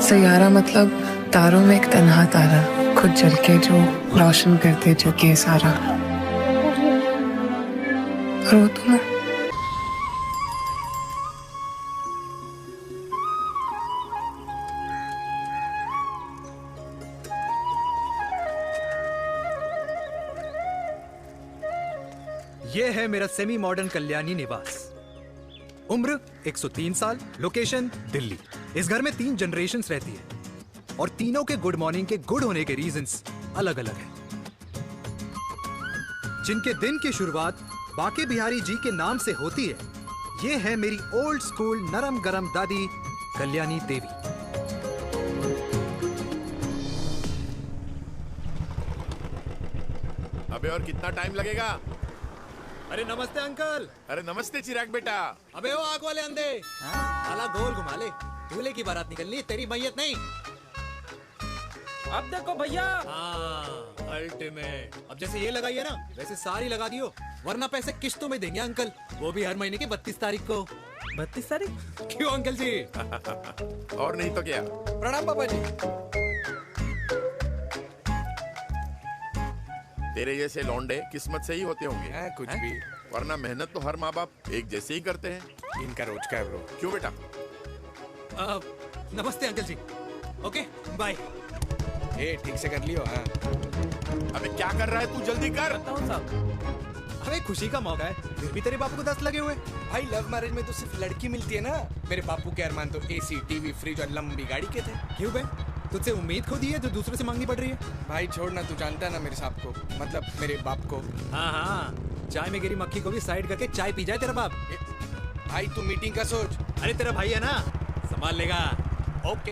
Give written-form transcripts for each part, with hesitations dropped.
सैयारा मतलब तारों में एक तन्हा तारा, खुद जल के जो रोशन करते जग ये सारा। और वो तुम है। ये है मेरा सेमी मॉडर्न कल्याणी निवास। उम्र 103 साल, लोकेशन दिल्ली। इस घर में 3 जनरेशंस रहती है और तीनों के गुड मॉर्निंग के गुड होने के रीजंस अलग अलग हैं। जिनके दिन की शुरुआत बाके बिहारी जी के नाम से होती है, ये है मेरी ओल्ड स्कूल नरम गरम दादी कल्याणी देवी। अबे और कितना टाइम लगेगा? अरे नमस्ते अंकल। अरे नमस्ते चिराग बेटा। अबे वो आग वाले अंधे, साला गोल घुमा ले। दूल्हे की बारात निकलनी, तेरी मैयत नहीं। अब देखो भैया। अल्टीमेट। अब जैसे ये लगाई है ना, वैसे सारी लगा दियो, वरना पैसे किश्तों में देंगे अंकल, वो भी हर महीने की 32 तारीख को। 32 तारीख? क्यों अंकल जी? और नहीं तो क्या। प्रणाम पापा जी। तेरे जैसे लौंडे किस्मत से ही होते होंगे। कुछ भी, वरना मेहनत तो हर माँ बाप एक जैसे ही करते हैं। इनका रोज का है ब्रो। क्यों बेटा? नमस्ते अंकल जी। Okay bye. ए ठीक से कर लियो। हाँ अबे क्या कर रहा है तू? जल्दी कर। बताओ साहब। अबे खुशी का मौका है, फिर भी तेरे बापू को 10 लगे हुए। भाई लव मैरिज में तो सिर्फ लड़की मिलती है ना। मेरे बापू के अरमान तो एसी, टीवी, फ्रिज और लंबी गाड़ी के थे। क्यों बे? तुझसे उम्मीद खो दी है जो दूसरे से मांगनी पड़ रही है? भाई छोड़ना, तू जानता है ना मेरे साहब को, मतलब मेरे बाप को। हाँ हाँ, चाय में गिरी मक्खी को भी साइड करके चाय पी जाए तेरा बाप। भाई तू मीटिंग का सोच। अरे तेरा भाई है ना, संभाल लेगा। ओके।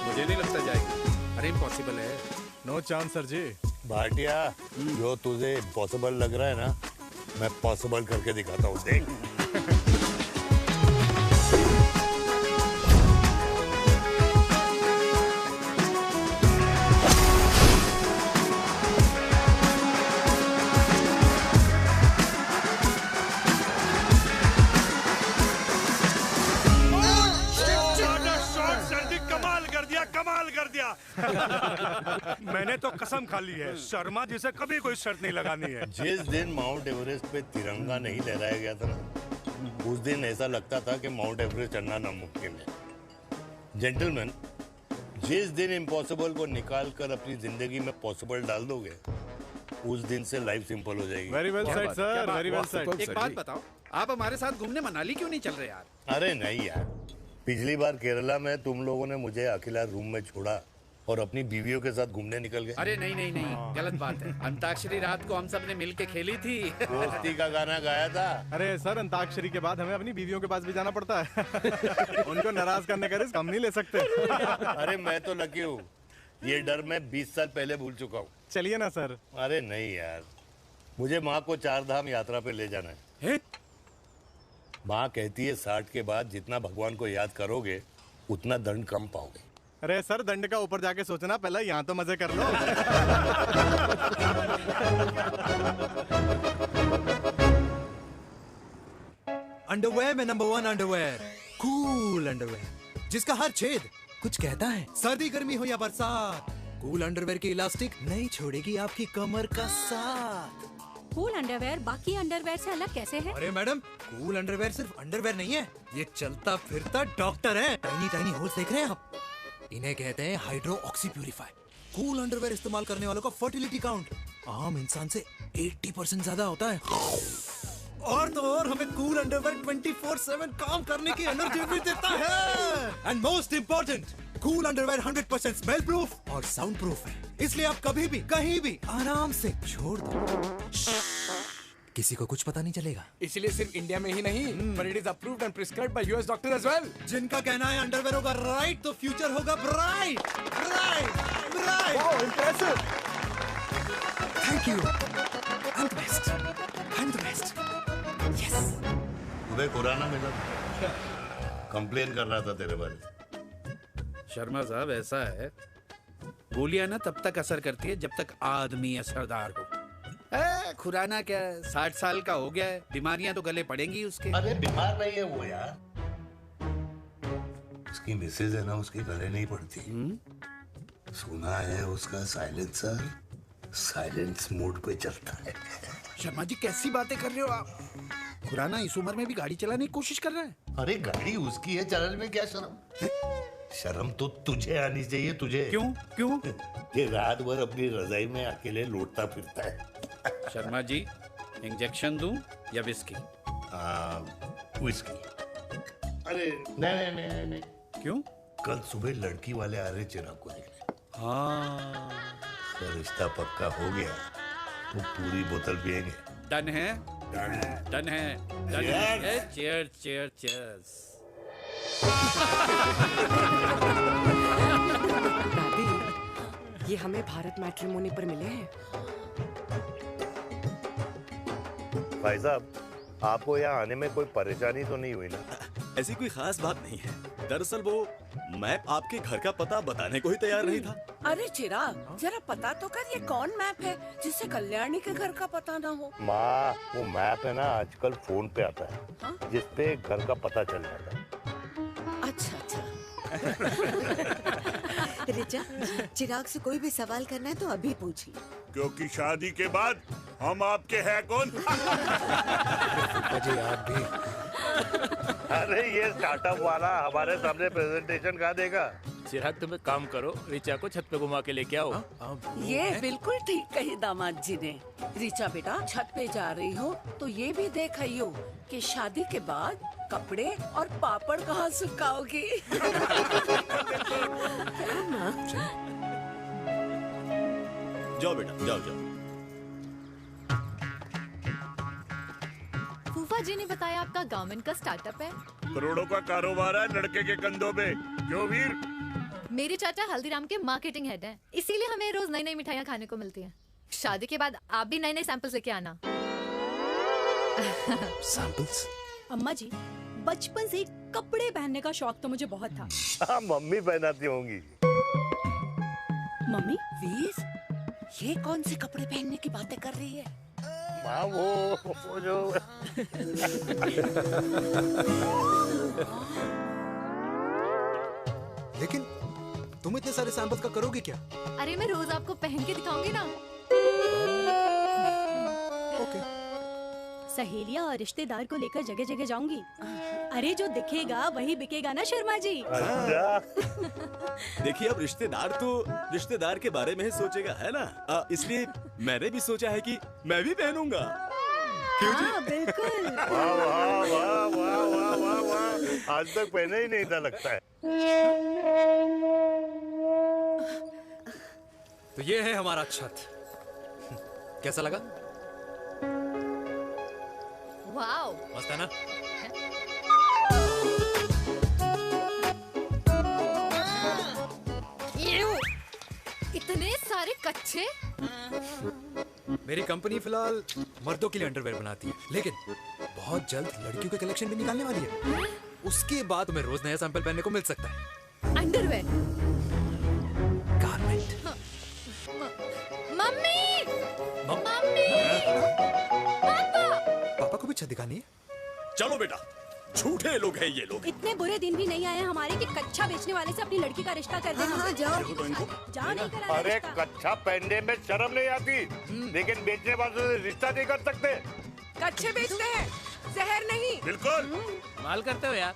मुझे नहीं लगता जाएगी। अरे इम्पॉसिबल है। नो चांस सर जी। भाटिया, जो तुझे इम्पॉसिबल लग रहा है ना, मैं पॉसिबल करके दिखाता हूँ, देख। कमाल कर दिया। मैंने तो कसम खा ली है, शर्मा जी से कभी कोई शर्त नहीं लगानी है। जिस दिन माउंट एवरेस्ट पे तिरंगा नहीं लहराया गया था ना, उस दिन ऐसा लगता था कि माउंट एवरेस्ट चढ़ना नामुमकिन है। जेंटलमैन, जिस दिन इम्पॉसिबल को निकाल कर अपनी जिंदगी में पॉसिबल डाल दोगे, उस दिन से लाइफ सिंपल हो जाएगी। Very well said sir, very well said. एक बात बताओ, आप हमारे साथ घूमने मनाली क्यों नहीं चल रहे यार? अरे नहीं यार, पिछली बार केरला में तुम लोगों ने मुझे अकेला रूम में छोड़ा और अपनी बीवियों के साथ घूमने निकल गए। अरे नहीं नहीं नहीं, गलत बात है। अंताक्षरी रात को हम सब ने मिल के खेली थी। दोस्ती का गाना गाया था। अरे सर, अंताक्षरी के बाद हमें अपनी बीवियों के पास भी जाना पड़ता है। उनको नाराज करने का रिस्क हम नहीं ले सकते। अरे मैं तो लकी हूँ, ये डर मैं 20 साल पहले भूल चुका हूँ। चलिए ना सर। अरे नहीं यार, मुझे माँ को 4 धाम यात्रा पे ले जाना है। माँ कहती है 60 के बाद जितना भगवान को याद करोगे उतना दंड कम पाओगे। अरे सर, दंड का ऊपर जाके सोचना, पहले यहाँ तो मजे कर लो। अंडरवेयर में नंबर 1 अंडरवेयर, कूल अंडरवेयर, जिसका हर छेद कुछ कहता है। सर्दी गर्मी हो या बरसात, कूल अंडरवेयर की इलास्टिक नहीं छोड़ेगी आपकी कमर का साथ। कूल अंडरवेयर बाकी अंडरवेयर से अलग कैसे है? अरे मैडम, कूल अंडरवेयर सिर्फ अंडरवेयर नहीं है, ये चलता फिरता डॉक्टर है। टाइनी टाइनी होल्स देख रहे हैं आप? इन्हें कहते हैं hydro oxy purifier. Cool underwear इस्तेमाल करने वालों का फर्टिलिटी काउंट आम इंसान से 80% ज्यादा होता है। और तो और हमें कूल अंडरवेयर 24/7 काम करने की एनर्जी भी देता है। And most important, cool underwear 100% smell proof और साउंड प्रूफ है, इसलिए आप कभी भी कहीं भी आराम से छोड़ दो, किसी को कुछ पता नहीं चलेगा। इसलिए सिर्फ इंडिया में ही नहीं, but it is approved and prescribed by US doctor as well. जिनका कहना है अंडरवेयर होगा राइट तो फ्यूचर होगा bright, bright, bright. Oh, impressive. Thank you. I'm the best. I'm the best. Yes. तुम्हें खुराना मिला, कंप्लेन कर रहा था तेरे बारे में। शर्मा साहब, ऐसा है, गोलियां ना तब तक असर करती है जब तक आदमी असरदार हो। खुराना क्या 60 साल का हो गया है, बीमारियां तो गले पड़ेंगी उसके। अरे बीमार नहीं है वो यार, उसकी मिसेज है ना, उसके गले नहीं पड़ती। सुना है उसका साइलेंसर साइलेंस मोड पे चलता है। शर्मा जी कैसी बातें कर रहे हो आप? खुराना इस उम्र में भी गाड़ी चलाने की कोशिश कर रहा है। अरे गाड़ी उसकी है, चलाने में क्या शर्म? शर्म तो तुझे आनी चाहिए, तुझे। क्यों क्यों? ये रात भर अपनी रजाई में अकेले लौटता फिरता है। शर्मा जी इंजेक्शन दूं या विस्की? विस्की। अरे नहीं नहीं नहीं नहीं। क्यों? कल सुबह लड़की वाले आ रहे चिराग को देखने। हाँ तो रिश्ता पक्का हो गया, वो पूरी बोतल पिएंगे। डन है, डन है, डन है। Cheer cheer cheers. दादी, ये हमें भारत मैट्रिमोनी पर मिले हैं। भाई साहब, आपको यहाँ आने में कोई परेशानी तो नहीं हुई ना? ऐसी कोई खास बात नहीं है। दरअसल वो मैप आपके घर का पता बताने को ही तैयार नहीं था। अरे चिराग, जरा पता तो कर, ये कौन मैप है जिससे कल्याणी के घर का पता ना हो? माँ, वो मैप है ना आजकल फोन पे आता है। हाँ? जिसपे घर का पता चल जाता है। अच्छा अच्छा। रिचा, चिराग से कोई भी सवाल करना है तो अभी पूछिए। क्योंकि शादी के बाद हम आपके हैं कौन? अजय आप भी। अरे ये स्टार्टअप वाला हमारे सामने प्रेजेंटेशन कहाँ देगा? चिराग तुम एक काम करो, रिचा को छत पे घुमा के लेके आओ। ये बिल्कुल ठीक कही दामाद जी ने। रिचा बेटा, छत पे जा रही हो तो ये भी देख आइयो कि शादी के बाद कपड़े और पापड़ कहाँ सुखाओगी। जाओ बेटा, जाओ जाओ। फूफा जी ने बताया आपका गारमेंट का स्टार्टअप है। करोड़ों का कारोबार है लड़के के कंधों पे। क्यों वीर? मेरे चाचा हल्दीराम के मार्केटिंग हेड हैं, इसीलिए हमें रोज नई नई मिठाइयाँ खाने को मिलती हैं। शादी के बाद आप भी नए नए सैंपल्स लेके आना। सैंपल्स? अम्मा जी, बचपन से ही कपड़े पहनने का शौक तो मुझे बहुत था। हाँ, मम्मी पहनाती होंगी। मम्मी? वीर, ये कौन से कपड़े पहनने की बातें कर रही है? माँ, वो जो लेकिन तुम इतने सारे सैंपल्स का करोगे क्या? अरे मैं रोज आपको पहन के दिखाऊंगी ना। ओके। सहेलियां और रिश्तेदार को लेकर जगह जगह जाऊंगी। अरे जो दिखेगा वही बिकेगा ना शर्मा जी। देखिए अब रिश्तेदार के बारे में ही सोचेगा, है ना? इसलिए मैंने भी सोचा है कि मैं भी पहनूंगा। हाँ बिल्कुल। वाह वाह वाह वाह वाह वाह वाह, आज तक पहने ही नहीं था लगता है। तो ये है हमारा छत। कैसा लगा? वाओ, मस्त है ना? इतने सारे कच्चे। मेरी कंपनी फिलहाल मर्दों के लिए अंडरवेयर बनाती है, लेकिन बहुत जल्द लड़कियों के कलेक्शन भी निकालने वाली है। उसके बाद तुम्हें रोज नया सैंपल पहनने को मिल सकता है। अंडरवेयर? गारमेंट। मम्मी, मम्मी, पापा। पापा को भी छत दिखानी है? चलो बेटा, झूठे लोग हैं ये लोग। इतने बुरे दिन भी नहीं आए हमारे कि कच्चा बेचने वाले से अपनी लड़की का रिश्ता कर देना। हाँ, जाओ। जाओ नहीं करा अरे रिश्ता। कच्चा पहनने में शर्म नहीं आती, लेकिन बेचने वालों से रिश्ता नहीं कर सकते। कच्चे बेचते हैं, जहर नहीं। बिल्कुल। माल करते हो यार।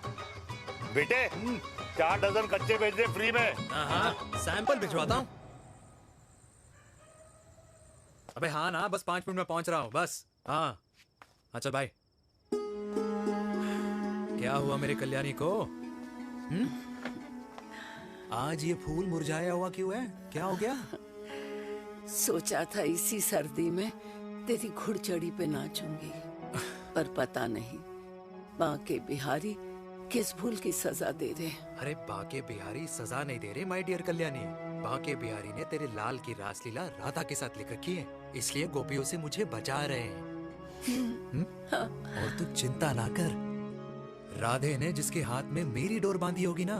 बेटे, 4 डजन कच्चे बेच दे फ्री में। हाँ, सैंपल भिजवाता हूँ। अबे हाँ ना, बस 5 मिनट में पहुंच रहा हूँ बस। हाँ, अच्छा भाई। क्या हुआ मेरे कल्याणी को? आज ये फूल मुरझाया हुआ क्यों है? क्या हो गया? सोचा था इसी सर्दी में तेरी घुड़चड़ी पे नाचूंगी, पर पता नहीं बांके बिहारी किस भूल की सजा दे रहे। अरे बांके बिहारी सजा नहीं दे रहे माय डियर कल्याणी। बांके बिहारी ने तेरे लाल की रासलीला राधा के साथ लिख रखी है, इसलिए गोपियों से मुझे बचा रहे हैं। और तू चिंता ना कर, राधे ने जिसके हाथ में मेरी डोर बांधी होगी ना,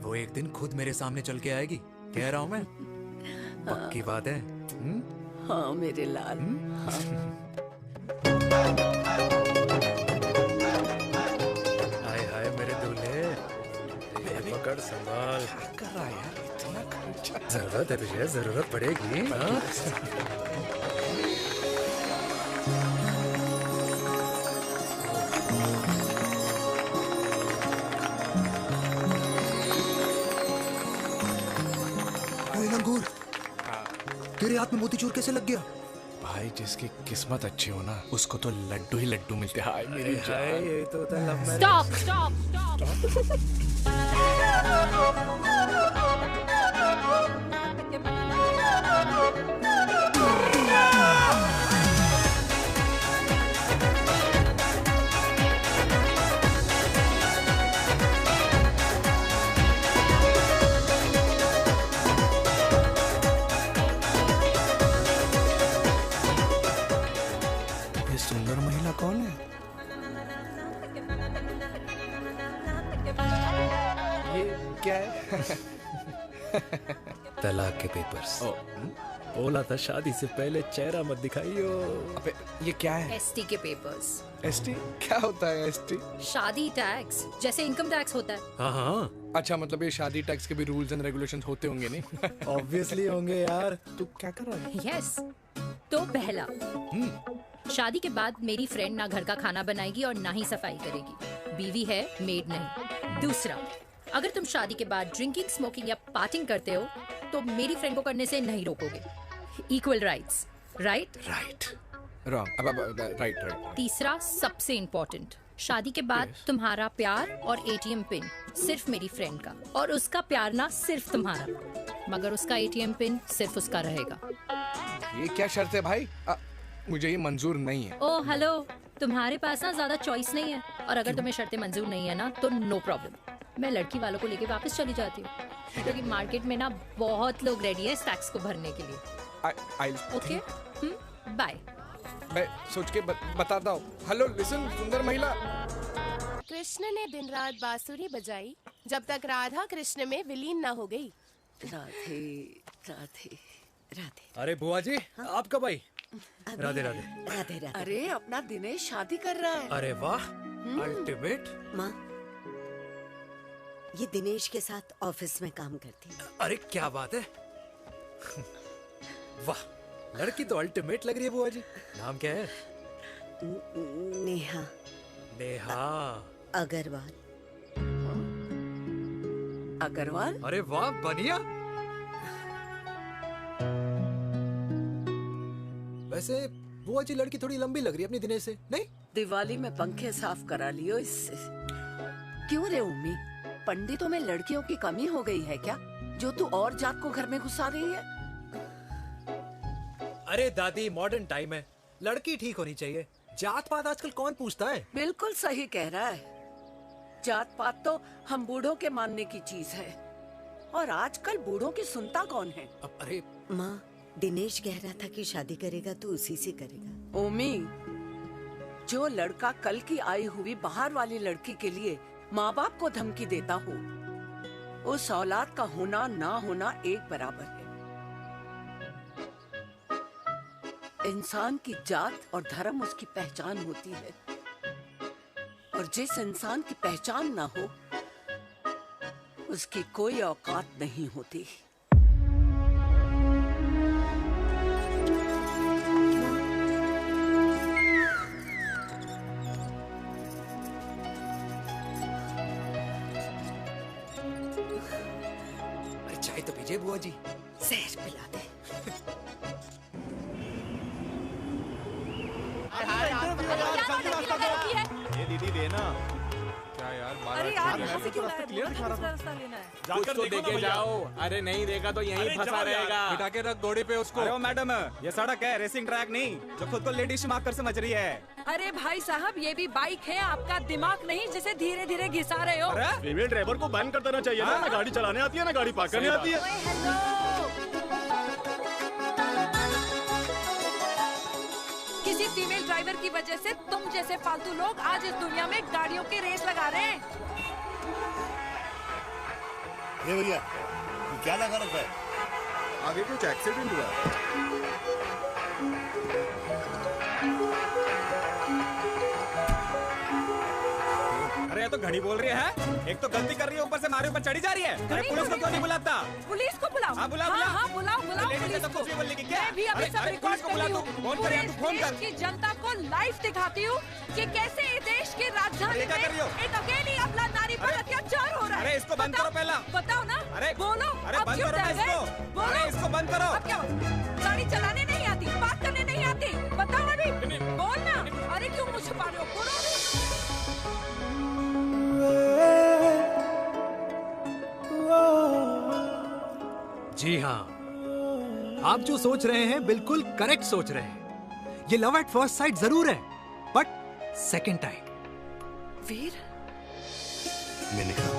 वो एक दिन खुद मेरे सामने चल के आएगी। कह रहा हूँ मैं, पक्की बात है। हाँ मेरे लाल। हाँ। हाय हाय मेरे दूल्हे, पकड़ संभाल। क्या कर रहा है यार, इतना खर्चा। जरूरत है तुझे, जरूरत पड़ेगी। हाँ? लंगूर, तेरे हाथ में मोतीचूर कैसे लग गया? भाई जिसकी किस्मत अच्छी हो ना, उसको तो लड्डू ही लड्डू मिलते हैं। हाय मेरी हाय, जान। ये तो होता है love marriage. Stop stop stop. ये सुंदर महिला कौन है? ये क्या है? तलाक के पेपर्स। बोला था शादी से पहले चेहरा मत दिखाइयो। अबे ये क्या है? एसटी के पेपर्स। एसटी क्या होता है? एसटी शादी टैक्स, जैसे इनकम टैक्स होता है। हाँ हाँ, अच्छा, मतलब ये शादी टैक्स के भी रूल्स एंड रेगुलेशंस होते होंगे नहीं? ऑब्वियसली होंगे यार। तू क्या कर रहा है? यस। तो पहला, शादी के बाद मेरी फ्रेंड ना घर का खाना बनाएगी और ना ही सफाई करेगी, बीवी है, मेड नहीं। दूसरा, अगर तुम शादी के बाद ड्रिंकिंग, स्मोकिंग या पार्टिंग करते हो तो मेरी फ्रेंड को करने से नहीं रोकोगे। Equal rights, right? Right. Wrong. अब राइट राइट। तीसरा, सबसे इम्पोर्टेंट, शादी के बाद तुम्हारा प्यार और एटीएम पिन सिर्फ मेरी फ्रेंड का, और उसका प्यार ना सिर्फ तुम्हारा, मगर उसका एटीएम पिन सिर्फ उसका रहेगा। ये क्या शर्त है भाई? मुझे ये मंजूर नहीं है। ओ हेलो, तुम्हारे पास ना ज्यादा चॉइस नहीं है, और अगर तुम्हें शर्तें मंजूर नहीं है ना तो नो प्रॉब्लम, मैं लड़की वालों को लेके वापस चली जाती हूँ, क्योंकि मार्केट में ना बहुत लोग रेडी है इस टैक्स को भरने के लिए। Okay, bye. मैं सोच के बताता हूँ। हेलो लिसन, सुंदर महिला। कृष्ण ने दिन रात बांसुरी बजाई जब तक राधा कृष्ण में विलीन न हो गई। राधे राधे राधे। अरे बुआ जी, आप कब आई? राधे राधे। राधे राधे। अरे अपना दिनेश शादी कर रहा है। अरे वाह, अल्टीमेट। माँ, ये दिनेश के साथ ऑफिस में काम करती है। अरे क्या बात है, वाह, लड़की तो अल्टीमेट लग रही है बुआ जी। नाम क्या है? नेहा। नेहा अग्रवाल। अग्रवाल? अरे वाह, बढ़िया। वैसे बुआ जी लड़की थोड़ी लंबी लग रही है अपनी दिनेश से, नहीं? दिवाली में पंखे साफ करा लियो इससे। क्यों रे उम्मी, पंडितों में लड़कियों की कमी हो गई है क्या, जो तू और जात को घर में घुसा रही है? अरे दादी, मॉडर्न टाइम है, लड़की ठीक होनी चाहिए। जात पात आजकल कौन पूछता है? बिल्कुल सही कह रहा है। जात पात तो हम बूढ़ों के मानने की चीज है, और आजकल बूढ़ों की सुनता कौन है? अरे माँ, दिनेश कह रहा था कि शादी करेगा तो उसी से करेगा। ओमी, जो लड़का कल की आई हुई बाहर वाली लड़की के लिए माँ बाप को धमकी देता हो, उस औलाद का होना ना होना एक बराबर है। इंसान की जात और धर्म उसकी पहचान होती है, और जिस इंसान की पहचान ना हो उसकी कोई औकात नहीं होती। अरे चाय तो पीजिए बुआ जी। जहर पिला दे। ये दीदी देना। क्या यार, अरे यार, यहाँ से क्यों लाए? बोला था दूसरा रास्ता लेना है। कुछ तो देके जाओ। अरे नहीं देगा तो यहीं फंसा रहेगा। बिठा के रख घोड़े पे उसको। अरे मैडम, ये सड़क है, रेसिंग ट्रैक नहीं जो खुद को लेडीज मार्क कर समझ रही है। अरे भाई साहब, ये भी बाइक है, आपका दिमाग नहीं जिसे धीरे धीरे घिसा रहे हो। फीमेल ड्राइवर को बैन कर देना चाहिए ना। ना गाड़ी चलाने आती है ना गाड़ी पार्क करने आती है। किसी फीमेल ड्राइवर की वजह से तुम जैसे फालतू लोग आज इस दुनिया में गाड़ियों की रेस लगा रहे हैं। ये भैया, ये क्या लगा रखा है? आगे कुछ एक्सीडेंट हुआ। तो घड़ी बोल रही है। एक तो गलती कर रही है, ऊपर से हमारे ऊपर चढ़ी जा रही है। अरे पुलिस को क्यों नहीं बुलाता? पुलिस को बुलाओ। हाँ बुलाओ हाँ, बुलाओ पुलिस को। कुछ भी बोलने की क्या? मैं भी अभी सब रिकॉर्ड कर रही हूँ। फोन कर यार, तू फोन कर। देश की जनता को लाइव दिखाती हूँ कि कैसे इस देश की राजधानी में एक अकेली अबला नारी पर अत्याचार हो रहा है। अरे इसको बंद करो पहला। बताओ ना। अरे बोलो। अरे बंद करो ना इसको। अरे इसको बंद करो। अब क्या? गाड़ी चलाने नहीं आती, बात करने नहीं आती, बताओ अभी। बोल ना। अरे क्यों मुझे छुपा रहे हो? बोलो। जी हाँ, आप जो सोच रहे हैं बिल्कुल करेक्ट सोच रहे हैं। ये लव एट फर्स्ट साइट जरूर है, बट सेकंड टाइम। वीर, मैंने कहा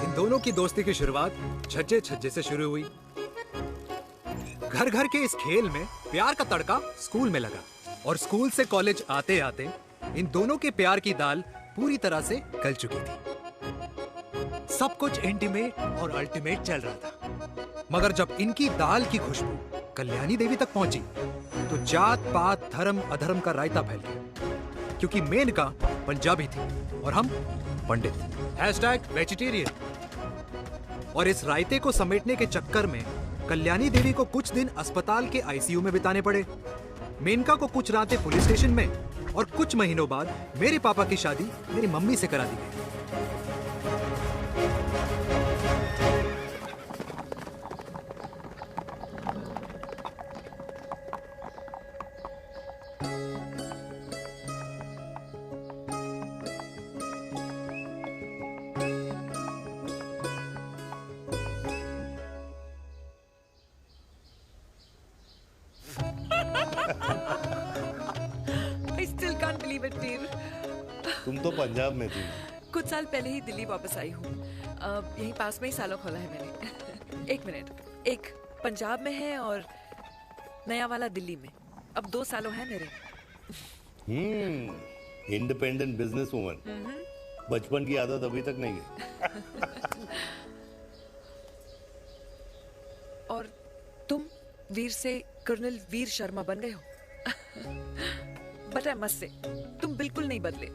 इन दोनों की दोस्ती की शुरुआत छज्जे छज्जे से शुरू हुई। घर घर के इस खेल में प्यार का तड़का स्कूल में लगा, और स्कूल से कॉलेज आते आते इन दोनों के प्यार की दाल पूरी तरह से गल चुकी थी। सब कुछ इंटीमेट और अल्टीमेट चल रहा था, मगर जब इनकी दाल की खुशबू कल्याणी देवी तक पहुंची तो जात पात धर्म अधर्म का रायता फैल गया, क्योंकि मेनका पंजाबी थी और हम पंडित। वेजिटेरियन। और इस रायते को समेटने के चक्कर में कल्याणी देवी को कुछ दिन अस्पताल के आईसीयू में बिताने पड़े, मेनका को कुछ रातें पुलिस स्टेशन में, और कुछ महीनों बाद मेरे पापा की शादी मेरी मम्मी से करा दी गई। I still can't believe it, वीर। तुम तो पंजाब में थी। कुछ साल पहले ही दिल्ली वापस आई हूँ। यहीं पास में ही सालों खोला है मैंने। एक मिनट, एक पंजाब में है और नया वाला दिल्ली में। अब 2 सालों है मेरे। Independent business woman. बचपन की आदत अभी तक नहीं है। और तुम वीर से कर्नल वीर शर्मा बन गए हो। बट आई मस्ट से, तुम बिल्कुल नहीं बदले,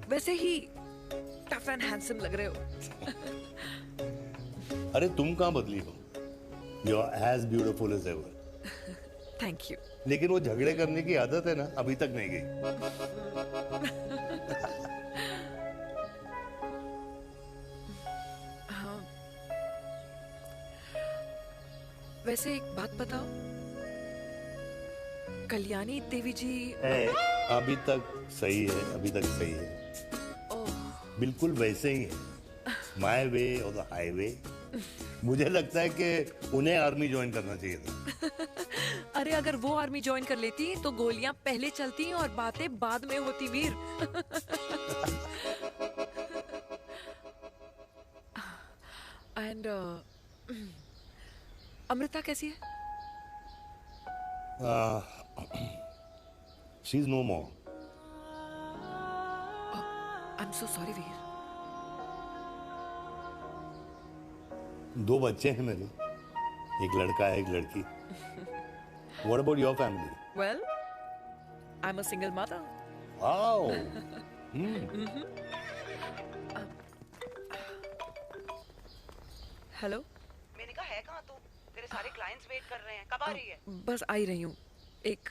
वैसे ही टफ एंड हैंडसम लग रहे हो। अरे तुम कहाँ बदली हो? You are as beautiful as ever. Thank you. लेकिन वो झगड़े करने की आदत है ना, अभी तक नहीं गई। हाँ। वैसे एक बात बताओ, कल्याणी देवी जी अभी तक सही है, अभी तक सही है। बिल्कुल वैसे ही है। माय वे और द हाईवे। मुझे लगता है कि उन्हें आर्मी ज्वाइन करना चाहिए था। अरे अगर वो आर्मी ज्वाइन कर लेती तो गोलियां पहले चलती और बातें बाद में होती, वीर। एंड अमृता कैसी है? She is no more. I am so sorry Veer. 2 बच्चे हैं मेरे, एक लड़का है, एक लड़की। What about your family? Well, I'm a single mother. Wow. Hello. मैंने कहा है कहाँ तू? तेरे सारे क्लाइंट्स वेट कर रहे हैं, कब आ रही है? बस आ ही रही हूँ। एक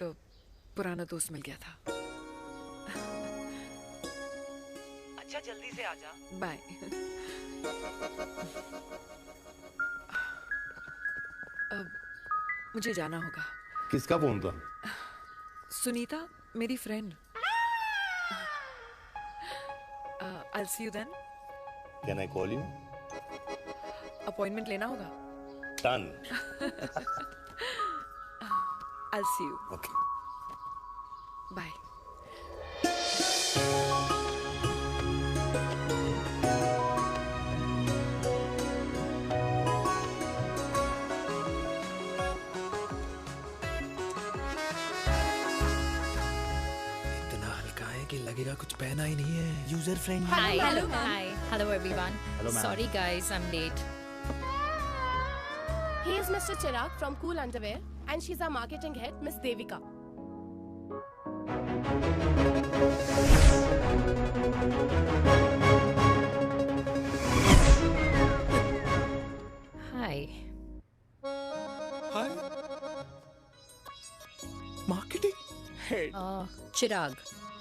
पुराना दोस्त मिल गया था। अच्छा जल्दी से आ जा। बाय। अब मुझे जाना होगा। किसका फोन था? सुनीता, मेरी friend. I'll see you then. Can I call you? Appointment लेना होगा। Done. I'll see you. Okay. Bye. लगेगा कुछ पहना ही नहीं है। User friendly. Hi. Hello, everyone. Hello, ma'am. Sorry, guys, I'm late. He is Mr. Chirag from Cool Underwear and she's our marketing head, Miss Devika. Hi. Hi. Marketing head. Chirag,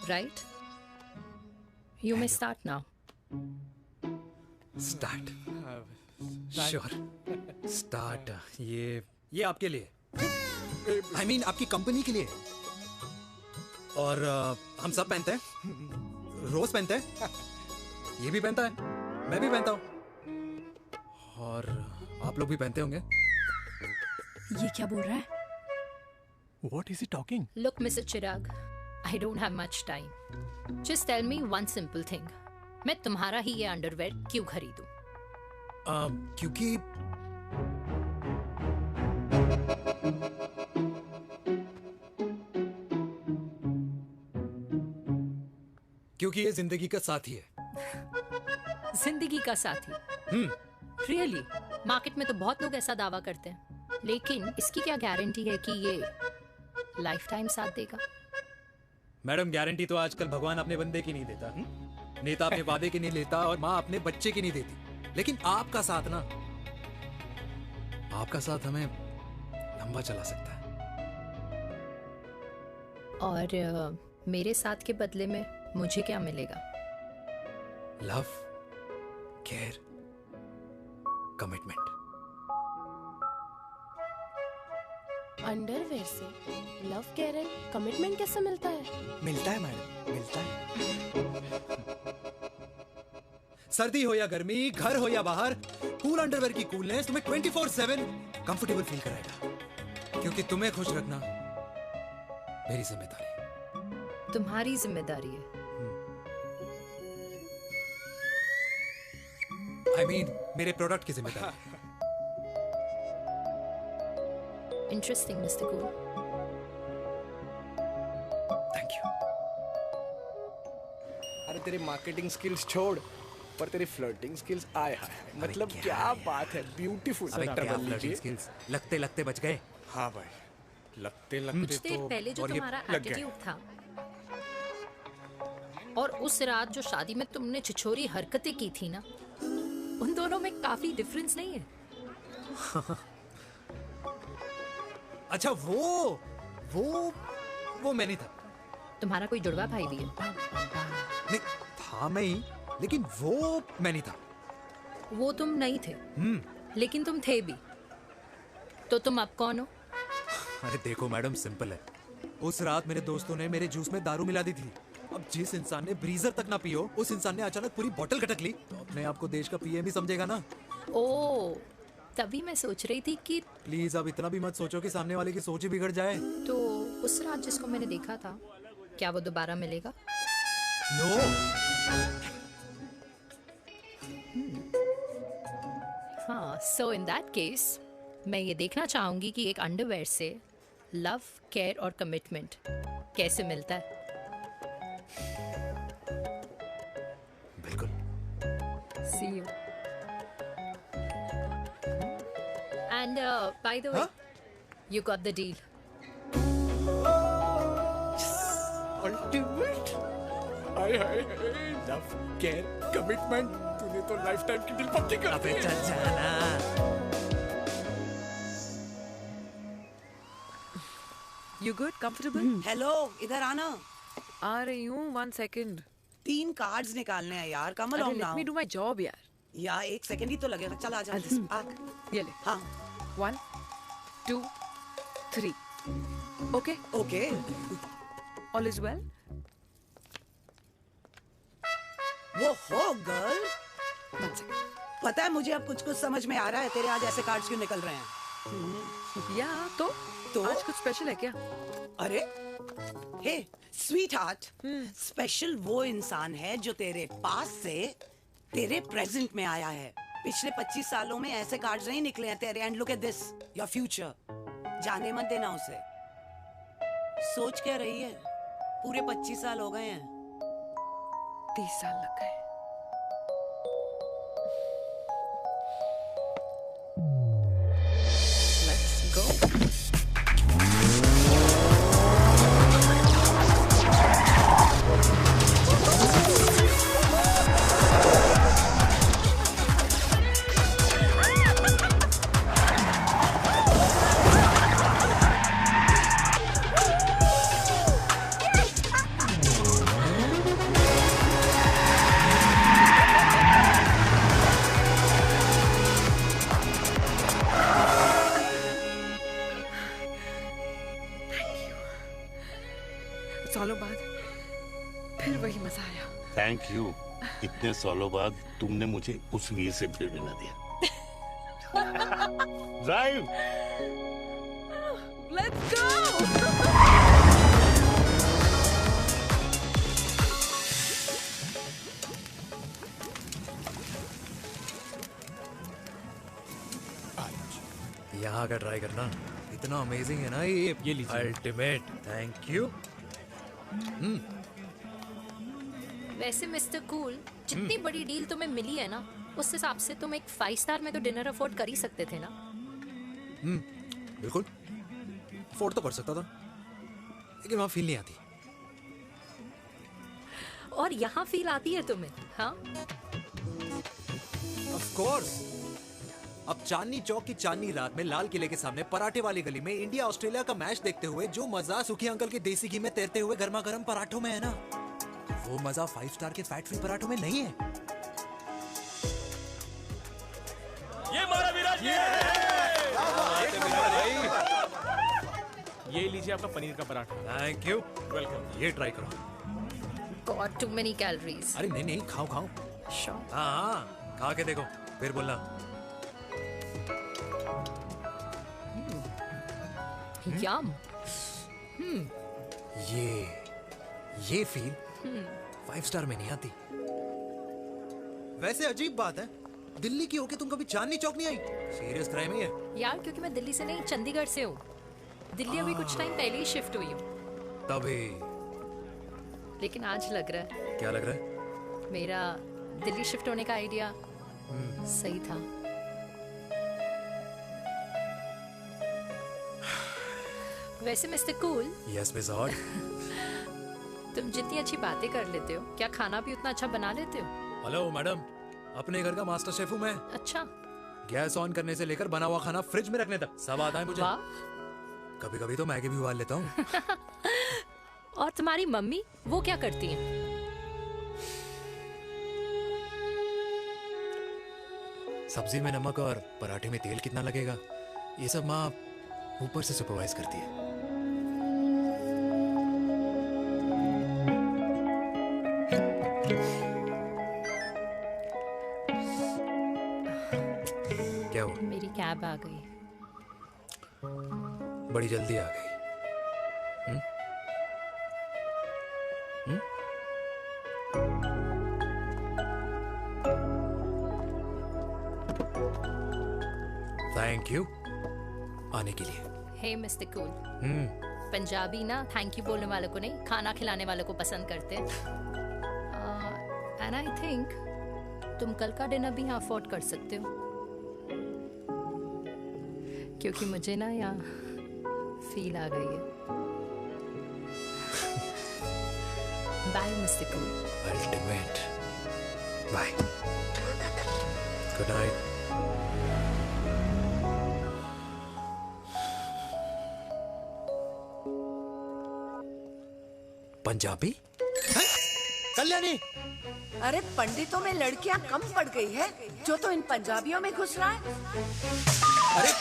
right? You may start now. Start sure start ये आपके लिए I mean आपकी company के लिए और हम सब पहनते हैं रोज पहनते हैं ये भी पहनता है मैं भी पहनता हूँ और आप लोग भी पहनते होंगे ये क्या बोल रहा है? What is he talking? Look, Mr. Chirag, I don't have much time. Just tell me one simple thing. मैं तुम्हारा ही ये अंडरवेयर क्यों खरीदूं? क्योंकि ये जिंदगी का साथी है। जिंदगी का साथी? Really? मार्केट में तो बहुत लोग ऐसा दावा करते हैं, लेकिन इसकी क्या गारंटी है कि ये लाइफ टाइम साथ देगा? मैडम गारंटी तो आजकल भगवान अपने बंदे की नहीं देता, नेता अपने वादे की नहीं लेता और माँ अपने बच्चे की नहीं देती, लेकिन आपका साथ ना, आपका साथ हमें लंबा चला सकता है। और मेरे साथ के बदले में मुझे क्या मिलेगा? Love, care, commitment. अंडरवेयर से लव, केयर एंड कमिटमेंट कैसे मिलता है? मिलता है मैडम, मिलता है। सर्दी हो या गर्मी, घर हो या बाहर, कूल अंडरवेयर की कूलनेस तुम्हें 24/7 कंफर्टेबल फील कराएगा, क्योंकि तुम्हें खुश रखना मेरी जिम्मेदारी है। तुम्हारी जिम्मेदारी है? I mean, मेरे प्रोडक्ट की जिम्मेदारी। Interesting, Mr. Cool. Thank you. अरे तेरे मार्केटिंग स्किल्स छोड़, पर तेरी फ्लर्टिंग स्किल्स आए हाय, मतलब क्या बात है, ब्यूटीफुल। स्किल्स लगते लगते बच गए। हाँ भाई, लगते कुछ लगते देर तो पहले जो और ये तुम्हारा लग गया। एटीट्यूड था और उस रात जो शादी में तुमने छिछोरी हरकतें की थी ना, उन दोनों में काफी डिफरेंस नहीं है? अच्छा वो मैं नहीं था। तुम्हारा कोई जुड़वा भाई भी है? नहीं था मैं ही, लेकिन वो मैं नहीं था। वो तुम नहीं थे, लेकिन तुम थे भी। तो तुम अब कौन हो? अरे देखो मैडम, सिंपल है। उस रात मेरे दोस्तों ने मेरे जूस में दारू मिला दी थी। अब जिस इंसान ने ब्रीजर तक ना पियो, उस इंसान ने अचानक पूरी बोतल खटक ली, तो अपने आप को देश का पीएम ही समझेगा ना। ओ, तभी मैं सोच रही थी कि प्लीज अब इतना भी मत सोचो कि सामने वाले की सोच ही बिगड़ जाए। तो उस रात जिसको मैंने देखा था, क्या वो दोबारा मिलेगा? नो। हाँ, सो इन दैट केस मैं ये देखना चाहूंगी कि एक अंडरवेयर से लव, केयर और कमिटमेंट कैसे मिलता है। बिल्कुल। See you. And by the way, you got the deal. Ultimate. Hi hi, love, care, commitment, तूने तो लाइफ टाइम की डील पक्की कर दी है। You good? Comfortable? हेलो, इधर आना। आ रही हूँ, 1 second. 3 कार्ड्स निकालने हैं यार, कम अरे along let now। me do my job यार. यार 1 सेकंड ही तो लगेगा, चल आजा। आ। ये ले. हाँ। 1, 2, 3. Okay? Okay. All is well? वो हो गर्ल। 1 second. पता है मुझे अब कुछ समझ में आ रहा है, तेरे आज ऐसे कार्ड्स क्यों निकल रहे हैं। या तो आज कुछ स्पेशल है क्या? अरे हे स्वीट हार्ट, स्पेशल वो इंसान है जो तेरे पास से तेरे प्रेजेंट में आया है। पिछले 25 सालों में ऐसे कार्ड्स नहीं निकले हैं तेरे। And look at this, your future. जाने मत देना उसे। सोच क्या रही है, पूरे 25 साल हो गए हैं। 30 साल लग गए। सालों बाद फिर वही मजा आया। Thank you. इतने सालों बाद तुमने मुझे उस वीर से भी मिला दिया। ड्राइव। Let's go. यहाँ का ट्राई करना, इतना अमेजिंग है ना ये लीजिए अल्टीमेट। Thank you. वैसे मिस्टर कूल, जितनी बड़ी डील तुम्हें मिली है ना, उस हिसाब से तुम एक 5 स्टार में तो डिनर अफोर्ड कर ही सकते थे ना। बिल्कुल अफोर्ड तो कर सकता था, लेकिन वहां फील नहीं आती। और यहाँ फील आती है तुम्हें? हाँ, ऑफ कोर्स। अब चांदनी चौक की चांदनी रात में लाल किले के सामने पराठे वाली गली में इंडिया ऑस्ट्रेलिया का मैच देखते हुए जो मजा सुखी अंकल के देसी घी में तैरते हुए गर्मा गर्म पराठों में है ना, वो मजा 5 स्टार के फैट फ्री पराठों में नहीं है। ये मारा विराज। ये लीजिए आपका पनीर का पराठा। Thank you. वेलकम। ये ट्राई करो। Got too many calories. अरे नहीं नहीं, खाओ खाओ। श्योर। हाँ, खा के देखो फिर बोलना। यम। ये फील 5 स्टार में नहीं आती। वैसे अजीब बात है, दिल्ली की होके तुम कभी चांदनी चौक नहीं आई? सीरियस क्राइम ही है यार, क्योंकि मैं दिल्ली से नहीं चंडीगढ़ से हूँ। दिल्ली अभी कुछ टाइम पहले ही शिफ्ट हुई हूँ। तभी। लेकिन आज लग रहा है। क्या लग रहा है? मेरा दिल्ली शिफ्ट होने का आइडिया सही था। वैसे mister cool. Yes miss hot. तुम जितनी अच्छी बातें कर लेते हो, क्या खाना भी उतना अच्छा बना लेते हो? हेलो मैडम, अपने घर का मास्टर शेफ हूँ मैं। अच्छा। गैस ऑन करने से लेकर बना हुआ खाना फ्रिज में रखने तक सब आता है मुझे। कभी कभी तो मैगी भी उबाल लेता हूँ। और तुम्हारी मम्मी, वो क्या करती हैं? सब्जी में नमक और पराठे में तेल कितना लगेगा, ये सब माँ ऊपर से सुपरवाइज करती है। क्या हुआ? मेरी कैब आ गई। बड़ी जल्दी आ गई। थैंक यू आने के लिए। हे मिस्टर कूल, पंजाबी ना थैंक यू बोलने वालों को नहीं, खाना खिलाने वालों को पसंद करते हैं। एंड आई थिंक तुम कल का डिनर भी यहाँ अफोर्ड कर सकते हो, क्योंकि मुझे ना यहाँ फील आ गई है। Bye mister cool. Ultimate. Bye. Good night. Punjabi? Kalyani. अरे पंडितों में लड़कियां कम पड़ गई है जो तो इन पंजाबियों में घुस रहा है। अरे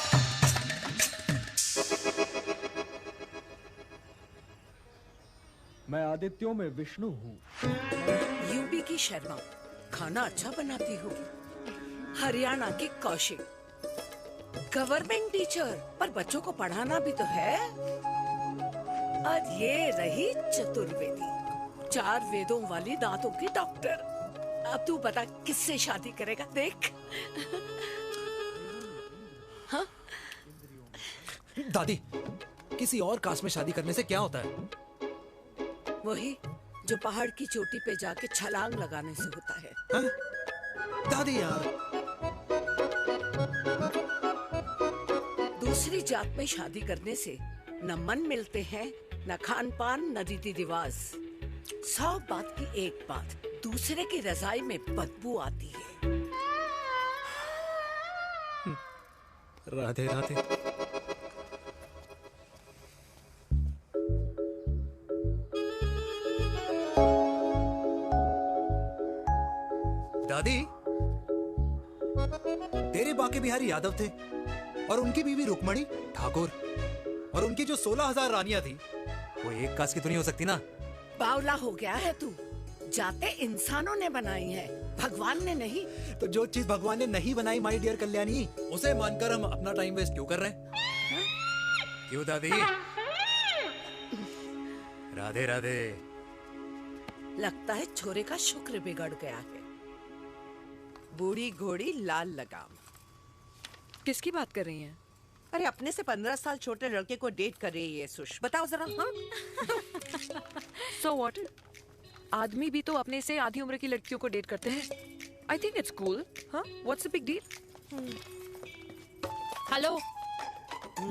मैं आदित्यों में विष्णु हूँ। यूपी की शर्मा, खाना अच्छा बनाती होगी। हरियाणा की कौशिक, गवर्नमेंट टीचर, पर बच्चों को पढ़ाना भी तो है। और ये रही चतुर्वेदी, 4 वेदों वाली दांतों की डॉक्टर। अब तू बता किससे शादी करेगा? देख। हाँ? दादी, किसी और कास्ट में शादी करने से क्या होता है? वही जो पहाड़ की चोटी पे जाके छलांग लगाने से होता है। हाँ? दादी यार। दूसरी जात में शादी करने से न मन मिलते हैं, न खान पान, न रीति रिवाज। 100 बात की एक बात, दूसरे की रजाई में बदबू आती है। राधे राधे। दादी, तेरे बाके बिहारी यादव थे और उनकी बीवी रुक्मणी ठाकुर, और उनकी जो 16,000 रानियां थी वो एक कास्ट की तो नहीं हो सकती ना। बावला हो गया है तू। जाते इंसानों ने बनाई है, भगवान ने नहीं। तो जो चीज भगवान ने नहीं बनाई माय डियर कल्याणी, उसे मानकर हम अपना टाइम वेस्ट क्यों कर रहे हैं? क्यों दादी? राधे राधे। लगता है छोरे का शुक्र बिगड़ गया है। बूढ़ी घोड़ी लाल लगाम। किसकी बात कर रही हैं? अरे अपने से 15 साल छोटे लड़के को डेट कर रही है सुश। बताओ जरा। हाँ So what? आदमी भी तो अपने से आधी उम्र की लड़कियों को डेट करते हैं। I think it's cool. हाँ? What's the big deal? Hello,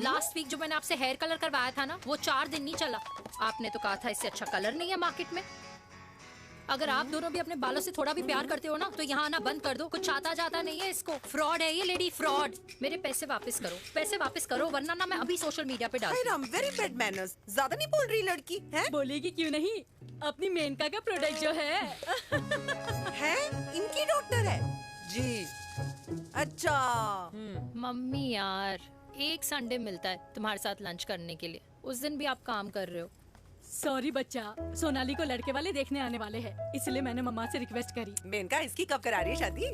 last week जो मैंने आपसे हेयर कलर करवाया था ना, वो 4 दिन नहीं चला। आपने तो कहा था इससे अच्छा कलर नहीं है मार्केट में। अगर आप दोनों भी अपने बालों से थोड़ा भी प्यार करते हो ना, तो यहाँ आना बंद कर दो। कुछ आता जाता नहीं है इसको। फ्रॉड है ये लेडी, फ्रॉड। मेरे पैसे वापस करो, पैसे वापस करो, वरना ना मैं अभी सोशल मीडिया पे डाल दूँ। Very bad manners. ज्यादा नहीं बोल रही लड़की है? बोलेगी क्यों नहीं? अपनी मेनका का प्रोडक्ट जो है इनकी डॉक्टर है जी। अच्छा मम्मी यार, एक संडे मिलता है तुम्हारे साथ लंच करने के लिए, उस दिन भी आप काम कर रहे हो। सॉरी बच्चा, सोनाली को लड़के वाले देखने आने वाले हैं, इसलिए मैंने मम्मा से रिक्वेस्ट करी। मेनका, इसकी कब करा रही है शादी?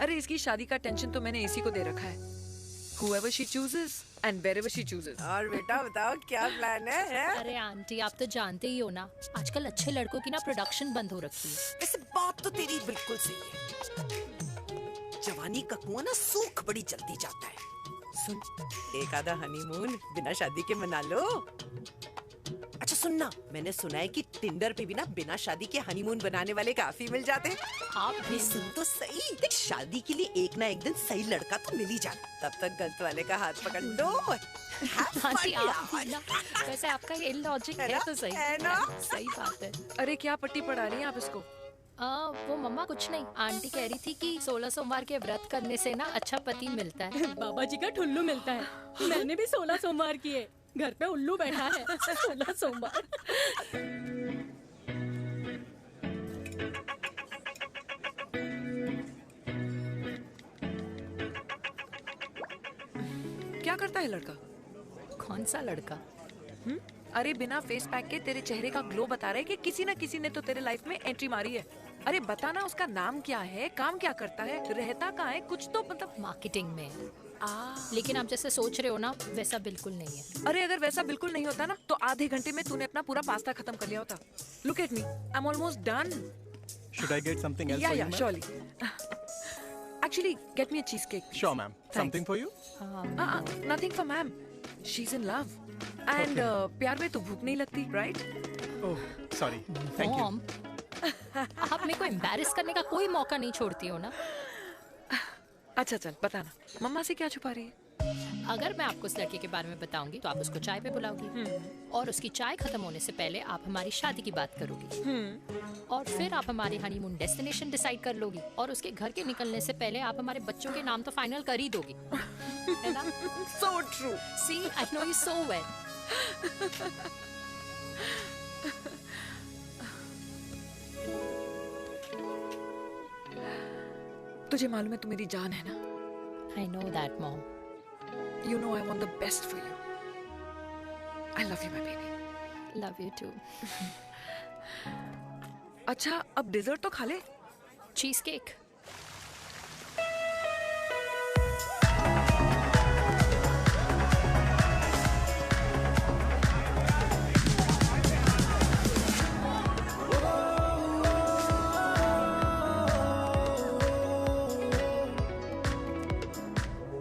अरे इसकी शादी का टेंशन तो मैंने इसी को दे रखा है। Whoever she chooses and wherever she chooses. और बेटा बताओ क्या प्लान है? अरे आंटी, आप तो जानते ही हो ना, आजकल अच्छे लड़कों की ना प्रोडक्शन बंद हो रखी है। ऐसे बात तो तेरी बिल्कुल सही है। जवानी का कुआं ना सूख बड़ी जल्दी जाता है। सुन, एक आधा हनीमून बिना शादी के मना लो। अच्छा सुनना, मैंने सुना है कि टिंडर पे भी ना बिना शादी के हनीमून बनाने वाले काफी मिल जाते हैं। आप भी सुन तो सही, देख शादी के लिए एक ना एक दिन सही लड़का तो मिल ही जाता, तब तक गलत वाले का हाथ पकड़ लो। आंटी आप भी ना, वैसे आपका ये लॉजिक है तो सही है ना? सही बात है। अरे क्या पट्टी पढ़ा रही हैं आप इसको? वो मम्मा कुछ नहीं, आंटी कह रही थी कि 16 सोमवार के व्रत करने से ना अच्छा पति मिलता है। बाबा जी का ठुल्लू मिलता है। मैंने भी 16 सोमवार किए, घर पे उल्लू बैठा है। 16 सोमवार। क्या करता है लड़का? कौन सा लड़का? अरे बिना फेस पैक के तेरे चेहरे का ग्लो बता रहे कि किसी ना किसी ने तो तेरे लाइफ में एंट्री मारी है। अरे बताना उसका नाम क्या है, काम क्या करता है, रहता कहाँ है, कुछ तो मतलब। मार्केटिंग में। लेकिन आप जैसे सोच रहे हो ना, वैसा बिल्कुल नहीं है। अरे अगर वैसा बिल्कुल नहीं होता ना, तो आधे घंटे में तूने अपना पूरा पास्ता खत्म कर लिया होता। Look at me, I am almost done. Should I get something else Yeah, for yeah, you, ma'am? surely. Actually, get me a cheesecake. Sure, ma'am. Something for you? Nothing for ma'am. She's in love. And प्यार में तो भूख नहीं लगती, right? Oh, sorry. Thank you. Mom, आप मेरे को embarrass करने का कोई मौका नहीं छोड़ती हो ना। अच्छा चल बताना, मम्मा से क्या छुपा रही है? अगर मैं आपको उस लड़के के बारे में बताऊंगी तो आप उसको चाय पे बुलाओगी, और उसकी चाय खत्म होने से पहले आप हमारी शादी की बात करोगी, और फिर आप हमारे हनीमून डेस्टिनेशन डिसाइड कर लोगी, और उसके घर के निकलने से पहले आप हमारे बच्चों के नाम तो फाइनल कर ही दोगी, है ना? So true. See, I know you so well. तुझे मालूम है तू मेरी जान है ना? I know that, Mom. You know I want the best for you. I love you, my baby. Love you too. अच्छा, अब डिजर्ट तो खा ले। Cheese cake.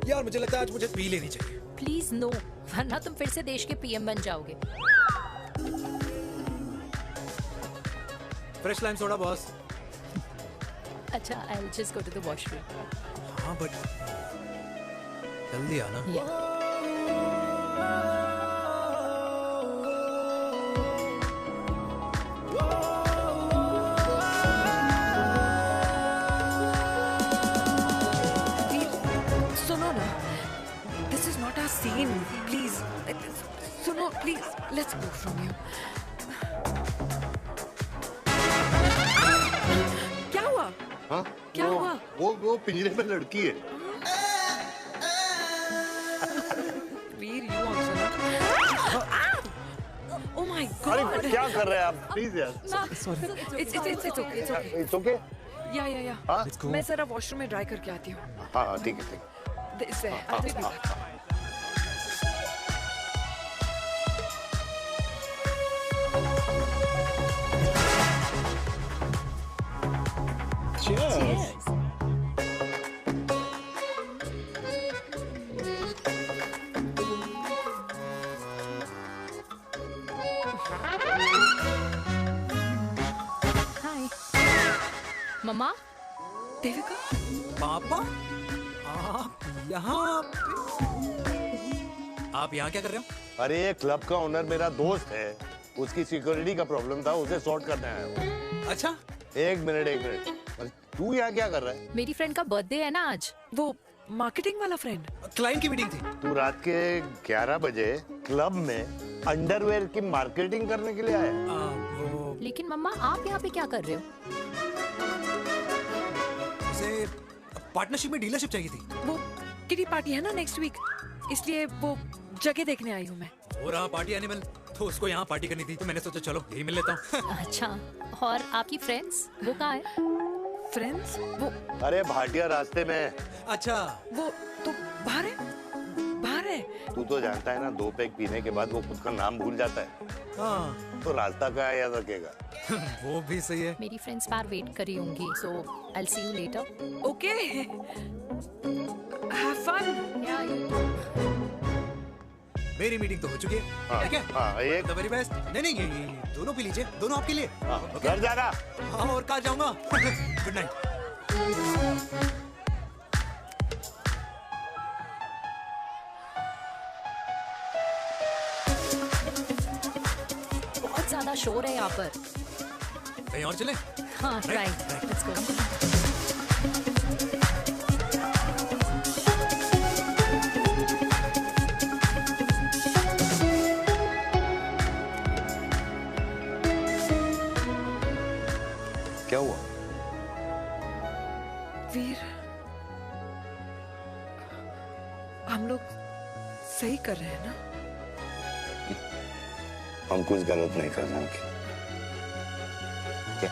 यार मुझे लगता है आज मुझे पी लेनी चाहिए। प्लीज नो, वरना तुम फिर से देश के पीएम बन जाओगे। Fresh lime soda boss. अच्छा, I'll just go to the washroom. हाँ बट जल्दी आना। Yeah. सुनो ना, this is not our scene. Please, सुनो, please, let's go from here. क्या हुआ? हाँ? क्या हुआ? वो पिंजरे में लड़की है। वीर, you also not. Oh my God! अरे क्या कर रहे हैं आप? Please यार। Sorry. It's okay. It's okay. It's okay? या हाँ? मैं जरा वॉशरूम में ड्राई करके आती हूँ। हाँ ठीक है। This way. I'll just be back. Cheers. हाय मम्मा। देविका। पापा आप यहाँ आप यहाँ क्या कर रहे हो? अरे ये क्लब का ओनर मेरा दोस्त है, उसकी सिक्योरिटी का प्रॉब्लम था, उसे सॉर्ट करने आया हूँ। अच्छा, एक मिनट। अरे तू यहाँ क्या कर रहा है? मेरी फ्रेंड का बर्थडे है ना आज। वो मार्केटिंग वाला फ्रेंड। क्लाइंट की मीटिंग थी। तू रात के 11 बजे क्लब में अंडरवेयर की मार्केटिंग करने के लिए आया? लेकिन मम्मा आप यहाँ पे क्या कर रहे हो? उसे पार्टनरशिप में डीलरशिप चाहिए थी। वो किटी पार्टी है ना नेक्स्ट वीक, इसलिए वो जगह देखने आई हूँ मैं। हो रहा पार्टी एनिमल, तो उसको यहाँ पार्टी करनी थी, तो मैंने सोचा चलो यही मिल लेता हूँ। अच्छा, और आपकी फ्रेंड्स वो कहाँ है? फ्रेंड्स वो अरे भाटिया रास्ते में। अच्छा, वो तो बाहर है। तू तो जानता है ना, 2 पैक पीने के बाद वो खुद का नाम भूल जाता है। हाँ। तो रास्ता का याद रखेगा। वो भी सही है। मेरी फ्रेंड्स बाहर वेट कर रही होंगी, so I'll see you later. Okay. Have fun. मेरी मीटिंग तो हो चुकी है। हाँ, ठीक है? हाँ, एक The very best. नहीं ये दोनों पी लीजिए, दोनों आपके लिए। घर जाना। हाँ, और कहाँ जाऊँगा? Good night. बहुत ज्यादा शोर है यहाँ पर। कहीं और चले? हाँ, right. Let's go. क्या हुआ? वीर, हम लोग सही कर रहे हैं ना? हम कुछ गलत नहीं कर रहे हैं। क्या?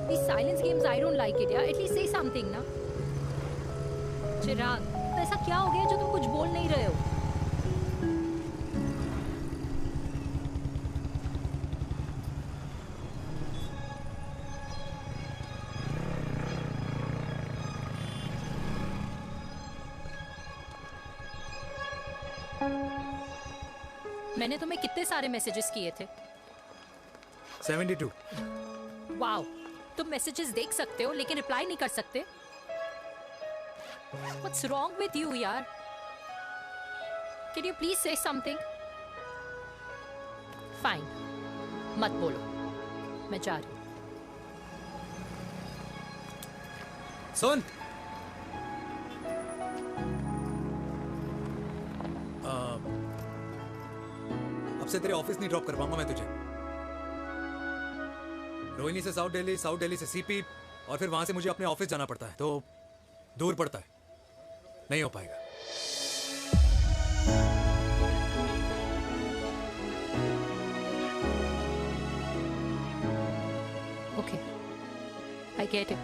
These silence games, I don't like it, यार. At least say something, ना. चिराग, तो ऐसा क्या हो गया जो तुम कुछ बोल नहीं रहे हो? मैंने तुम्हें कितने सारे मैसेजेस किए थे? 72। वाओ, तुम मैसेजेस देख सकते हो लेकिन रिप्लाई नहीं कर सकते? What's wrong with you, यार? Can you please say something? Fine, मत बोलो, मैं जा रही हूँ। सुन, अब से तेरे ऑफिस नहीं ड्रॉप कर पाऊंगा मैं तुझे। रोहिणी से साउथ दिल्ली से सीपी, और फिर वहां से मुझे अपने ऑफिस जाना पड़ता है, तो दूर पड़ता है, नहीं हो पाएगा। Okay. I get it.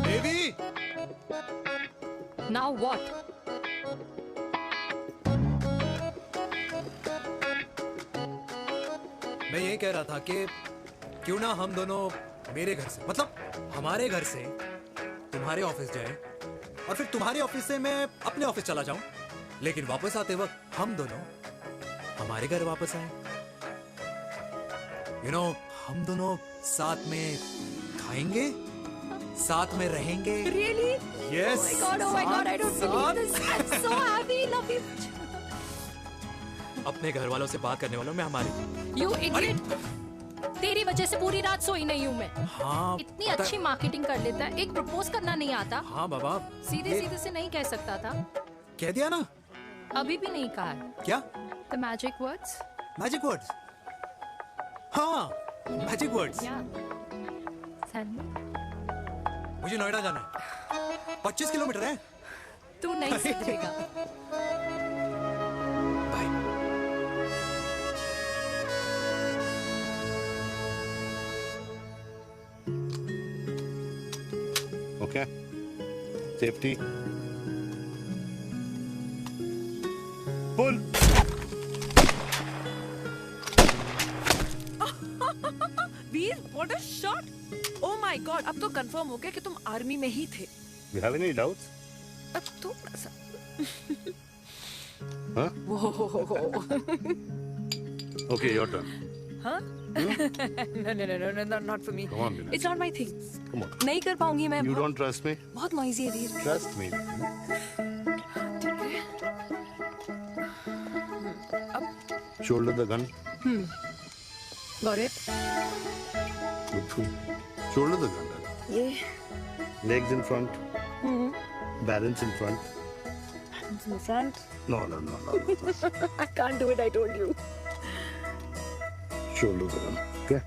Devi, Now what? मैं ये कह रहा था कि क्यों ना हम दोनों मेरे घर से, मतलब हमारे घर से तुम्हारे ऑफिस जाए और फिर तुम्हारे ऑफिस से मैं अपने ऑफिस चला जाऊं, लेकिन वापस आते वक्त हम दोनों हमारे घर वापस आए। हम दोनों साथ में खाएंगे, साथ में रहेंगे। Really? Yes. Oh my God, I don't believe this. I'm so happy, love you. अपने घर वालों से बात करने वालों में हमारी। You idiot. तेरी वजह से पूरी रात सोई नहीं हूँ मैं। हाँ, इतनी अच्छी मार्केटिंग कर लेता है, एक प्रपोज करना नहीं आता। हाँ बाबा, सीधे सीधे से नहीं कह सकता था। कह दिया ना। अभी भी नहीं कहा है। क्या? The magic words. Magic words. हाँ, मैजिक वर्ड्स। मुझे नोएडा जाना है। 25 किलोमीटर है। तू नहीं सीखेगा। Okay. Safety. Pull. Veer, what a shot! Oh my God, अब तो कंफर्म हो गया कि तुम आर्मी में ही थे। You have any doubts? अब थोड़ा सा। Huh? Okay, your turn. हाँ? No, not for me. Come on, Vinay. It's not my thing. Come on. नहीं कर पाऊंगी मैं। You don't trust me? बहुत noisy है वीर। Trust me. Shoulder the gun. Got it. Shoulder the gun. ये Legs in front. Balance in front. in front. No. I can't do it, I told you. Shoulder the gun. Okay.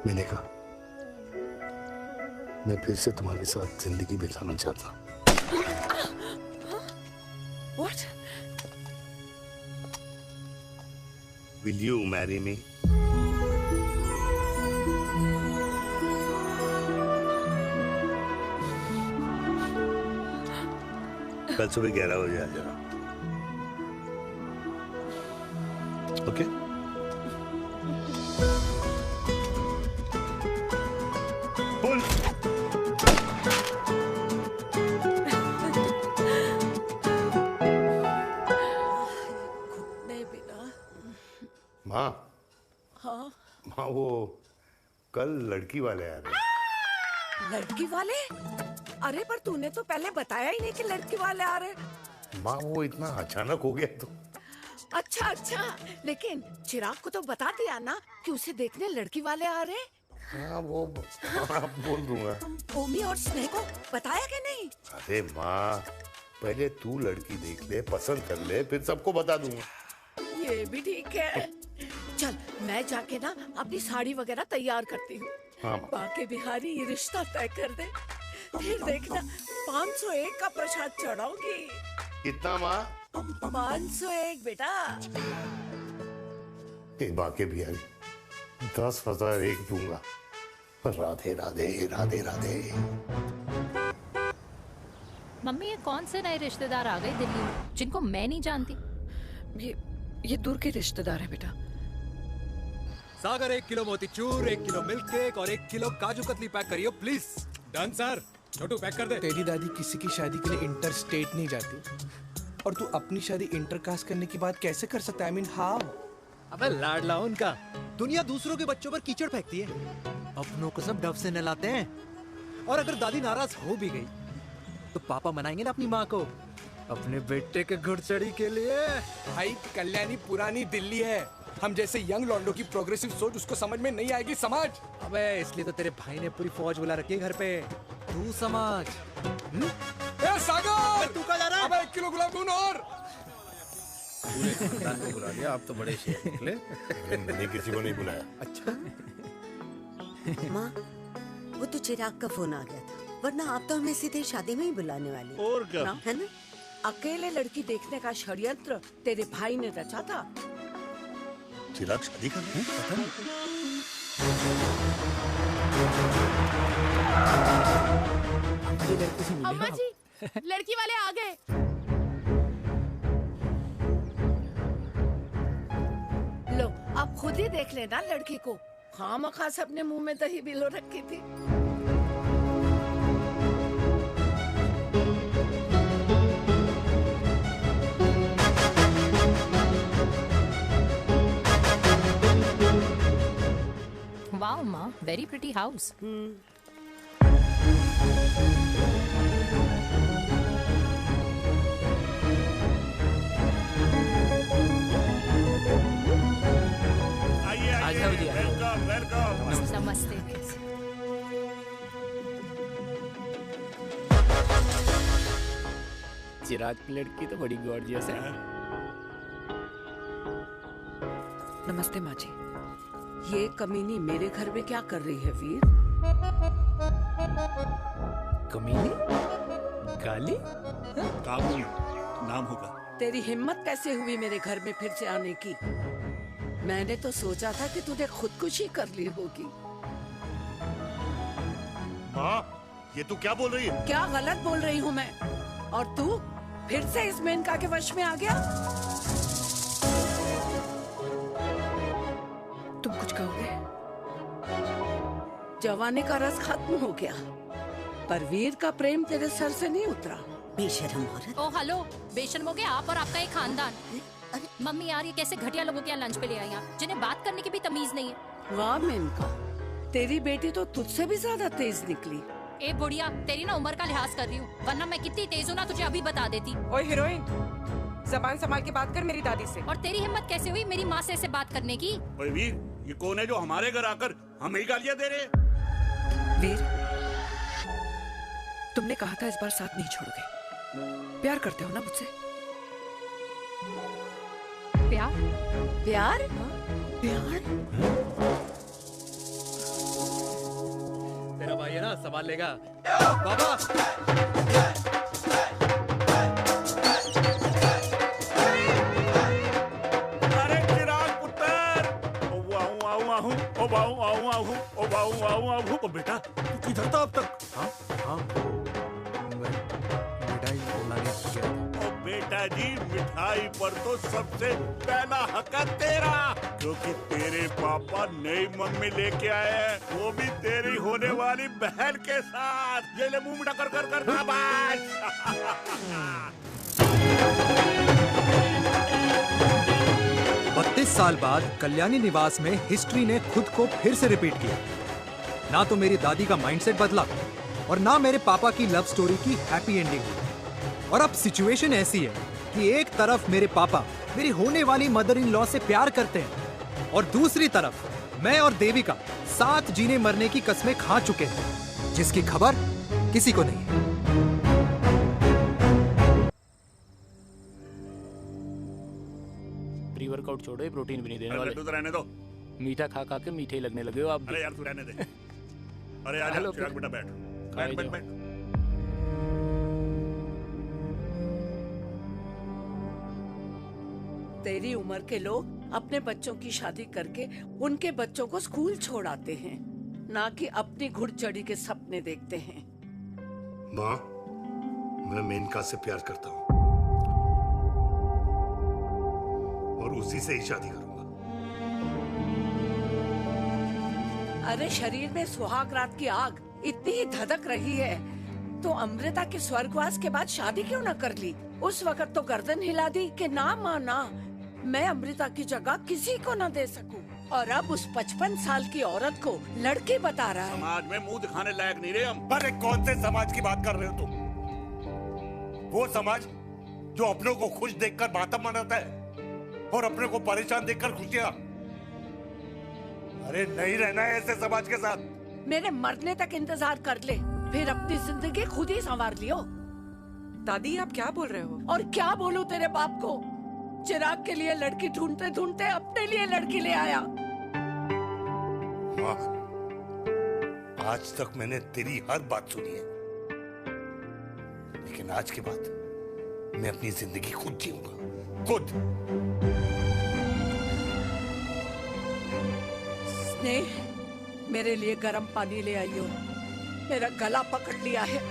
मैंने कहा मैं फिर से तुम्हारे साथ जिंदगी बिताना चाहता हूँ। What? Will you marry me? कल सुबह 11 बजे आ जाना। ओके? पुल। माँ। हाँ? माँ वो कल लड़की वाले आ रहे। लड़की वाले? अरे पर तूने तो पहले बताया ही नहीं कि लड़की वाले आ रहे। माँ वो इतना अचानक हो गया तो। अच्छा, लेकिन चिराग को तो बता दिया ना कि उसे देखने लड़की वाले आ रहे। हाँ वो बोल दूंगा। ओमी और स्नेह को बताया कि नहीं? अरे माँ पहले तू लड़की देख ले, पसंद कर ले, फिर सबको बता दूंगा। ये भी ठीक है। चल मैं जाके ना अपनी साड़ी वगैरह तैयार करती हूँ। हाँ। बाकी बिहारी ये रिश्ता तय कर दे, फिर देखना 501 का प्रसाद चढ़ाऊंगी। कितना माँ? 501 बेटा। बाकी बिहारी 10,001 दूंगा। राधे राधे राधे राधे। मम्मी ये कौन से नए रिश्तेदार आ गए दिल्ली में जिनको मैं नहीं जानती? ये दूर के रिश्तेदार है बेटा। सागर 1 किलो मोतीचूर, 1 किलो मिल्क केक और 1 किलो काजू कतली पैक करियो please. Done sir. Chhotu pack कर दे। तेरी दादी किसी की शादी के लिए इंटर स्टेट नहीं जाती और तू अपनी शादी इंटर कास्ट करने की बात कैसे कर सकता है? I mean, how? अबे लाडला उनका। दुनिया दूसरों के बच्चों पर कीचड़ फेंकती है, अपनों को सब डब से नहलाते हैं। और अगर दादी नाराज हो भी गई तो पापा मनाएंगे ना अपनी माँ को अपने बेटे के घुड़चड़ी के लिए। भाई कल्याणी पुरानी दिल्ली है, हम जैसे यंग लॉन्डो की प्रोग्रेसिव सोच उसको समझ में नहीं आएगी। समझ? अबे इसलिए तो तेरे भाई ने पूरी फौज बुला रखी है घर पे, तू समझ। ए सागर, तू कहाँ जा रहा है? अबे 1 किलो गुलाब जामुन और। पूरे खानदान को बुला लिया, आप तो बड़े शेर निकले। मैंने किसी को नहीं बुलाया। अच्छा माँ वो तो चिराग का फोन आ गया था। वरना आप तो हमें सीधे शादी में ही बुलाने वाले। और क्या? ना? है ना? अकेले लड़की देखने का षड्यंत्र तेरे भाई ने रचा था। चिराग शादी कर रहे हैं? पता नहीं। अम्मा जी, लड़की वाले आ गए। लो, अब खुद ही देख लेना लड़की को। खामखा से अपने मुंह में दही बिलो रखी थी। वाओ माँ, वेरी प्रिटी हाउस। आइए वेलकम वेलकम। नमस्ते। चिराग की लड़की तो बड़ी गॉर्जियस है। नमस्ते माँ जी। ये कमीनी मेरे घर में क्या कर रही है वीर? कमीनी? गाली? काबू नाम होगा। तेरी हिम्मत कैसे हुई मेरे घर में फिर से आने की? मैंने तो सोचा था कि तूने खुदकुशी कर ली होगी। माँ, ये तू क्या बोल रही है? क्या गलत बोल रही हूँ मैं? और तू फिर से इस मेनका के वश में आ गया? तुम कुछ कहोगे? जवानी का रस खत्म हो गया, पर वीर का प्रेम तेरे सर से नहीं उतरा। बेशर्म औरत। ओ हेलो, बेशर्म हो गए आप और आपका एक खानदान। मम्मी यार, ये कैसे घटिया लोगों के यहाँ लंच पे ले आई आप, जिन्हें बात करने की भी तमीज नहीं है। वाह मेनका, तेरी बेटी तो तुझसे भी ज्यादा तेज निकली। ए बुढ़िया, तेरी ना उम्र का लिहाज कर रही हूँ, वरना मैं कितनी तेज हूँ ना तुझे अभी बता देती। ओए हीरोइन, जबान संभाल के बात कर मेरी दादी से। और तेरी हिम्मत कैसे हुई मेरी माँ से ऐसे बात करने की? ओए वीर, ये कौन है जो हमारे घर आकर हमें ही गालियां दे रहे? वीर, तुमने कहा था इस बार साथ नहीं छोड़ोगे। प्यार करते हो ना मुझसे? प्यार? प्यार? प्यार? तेरा भाई है ना, संभाल लेगा। बाबा! अरे चिराग पुत्र! ओ बाऊ, ओ बेटा, तू किधर था अब तक? हाँ? मिठाई लाने गया था। ओ बेटा जी, मिठाई पर तो सबसे पहला हक है तेरा, क्योंकि तेरे पापा नई मम्मी लेके आए हैं, वो भी तेरी होने वाली बहन के साथ। ये ले मुंह मीठा कर कर कर शाबाश। 32 साल बाद कल्याणी निवास में हिस्ट्री ने खुद को फिर से रिपीट किया। ना तो मेरी दादी का माइंडसेट बदला और ना मेरे पापा की लव स्टोरी की हैप्पी एंडिंग हुई। और अब सिचुएशन ऐसी है कि एक तरफ मेरे पापा मेरी होने वाली मदर इन लॉ से प्यार करते हैं और दूसरी तरफ मैं और देविका साथ जीने मरने की कस्में खा चुके हैं, जिसकी खबर किसी को नहीं है। प्री वर्कआउट छोड़ो, प्रोटीन भी नहीं देने वाले। तू तो रहने दो। मीठा खा खा के मीठे ही लगने लगे हो आप। अरे यार तू रहने दे। अरे आजा चिराग बेटा, बैठ बैठ बैठ बैठ। तेरी उम्र के लोग अपने बच्चों की शादी करके उनके बच्चों को स्कूल छोड़ आते हैं, ना कि अपनी घुड़चढ़ी के सपने देखते हैं। माँ, मैं मेनका से प्यार करता हूँ और उसी से ही शादी करूंगा। अरे शरीर में सुहाग रात की आग इतनी ही धधक रही है तो अमृता के स्वर्गवास के बाद शादी क्यों न कर ली? उस वक्त तो गर्दन हिला दी कि ना माना, मैं अमृता की जगह किसी को न दे सकूं। और अब उस 55 साल की औरत को लड़की बता रहा है। समाज में मुंह दिखाने लायक नहीं रहे हम। अरे कौन से समाज की बात कर रहे हो तुम? वो समाज जो अपनों को खुश देखकर मातम मनाता है और अपने को परेशान देखकर खुशियां। अरे नहीं रहना है ऐसे समाज के साथ। मेरे मरने तक इंतजार कर ले, फिर अपनी जिंदगी खुद ही संवार लियो। दादी आप क्या बोल रहे हो? और क्या बोलूं तेरे बाप को? चिराग के लिए लड़की ढूंढते ढूंढते अपने लिए लड़की ले आया। माँ, आज तक मैंने तेरी हर बात सुनी है, लेकिन आज के बाद मैं अपनी जिंदगी खुद जीऊंगा, खुद। स्नेह, मेरे लिए गर्म पानी ले आइयो, मेरा गला पकड़ लिया है।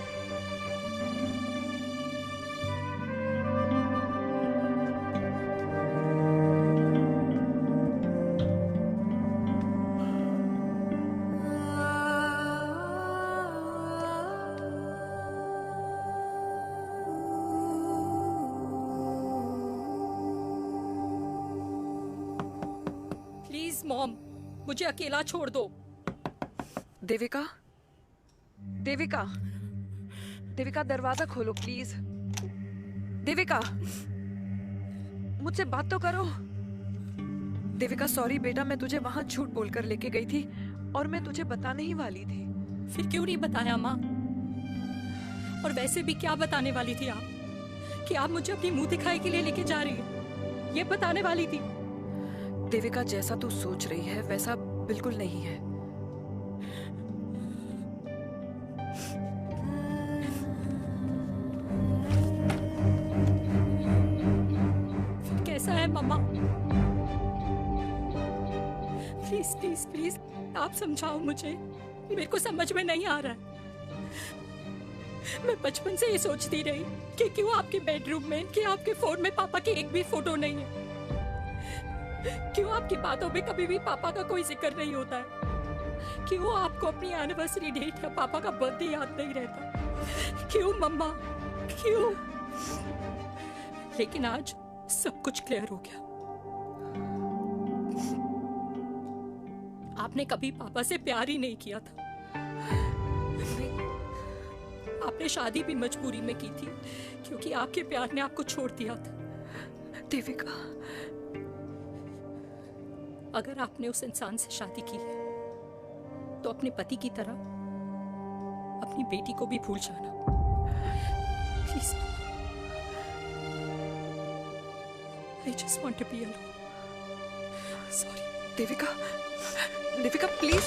प्लीज मॉम, मुझे अकेला छोड़ दो। देविका, देविका, देविका दरवाजा खोलो प्लीज। देविका, मुझसे बात तो करो। देविका सॉरी बेटा, मैं तुझे वहां झूठ बोलकर लेके गई थी और मैं तुझे बताने ही वाली थी। फिर क्यों नहीं बताया माँ? और वैसे भी क्या बताने वाली थी आप? कि आप मुझे अपनी मुंह दिखाई के लिए लेके जा रही है, ये बताने वाली थी। देविका, जैसा तू सोच रही है वैसा बिल्कुल नहीं है। फिर कैसा है मम्मा? प्लीज प्लीज प्लीज आप समझाओ मुझे, मेरे को समझ में नहीं आ रहा है। मैं बचपन से ये सोचती रही कि क्यों आपके बेडरूम में, कि आपके फोन में पापा की एक भी फोटो नहीं है, क्यों आपकी बातों में कभी भी पापा का कोई जिक्र नहीं होता है, क्यों आपको अपनी एनिवर्सरी डेट या पापा का बर्थडे याद नहीं रहता, क्यों मम्मा, क्यों? लेकिन आज सब कुछ क्लियर हो गया। आपने कभी पापा से प्यार ही नहीं किया था। आपने शादी भी मजबूरी में की थी क्योंकि आपके प्यार ने आपको छोड़ दिया था। देविका, अगर आपने उस इंसान से शादी की है तो अपने पति की तरह अपनी बेटी को भी भूल जाना please. I just want to be alone. Sorry. Devika, Devika please.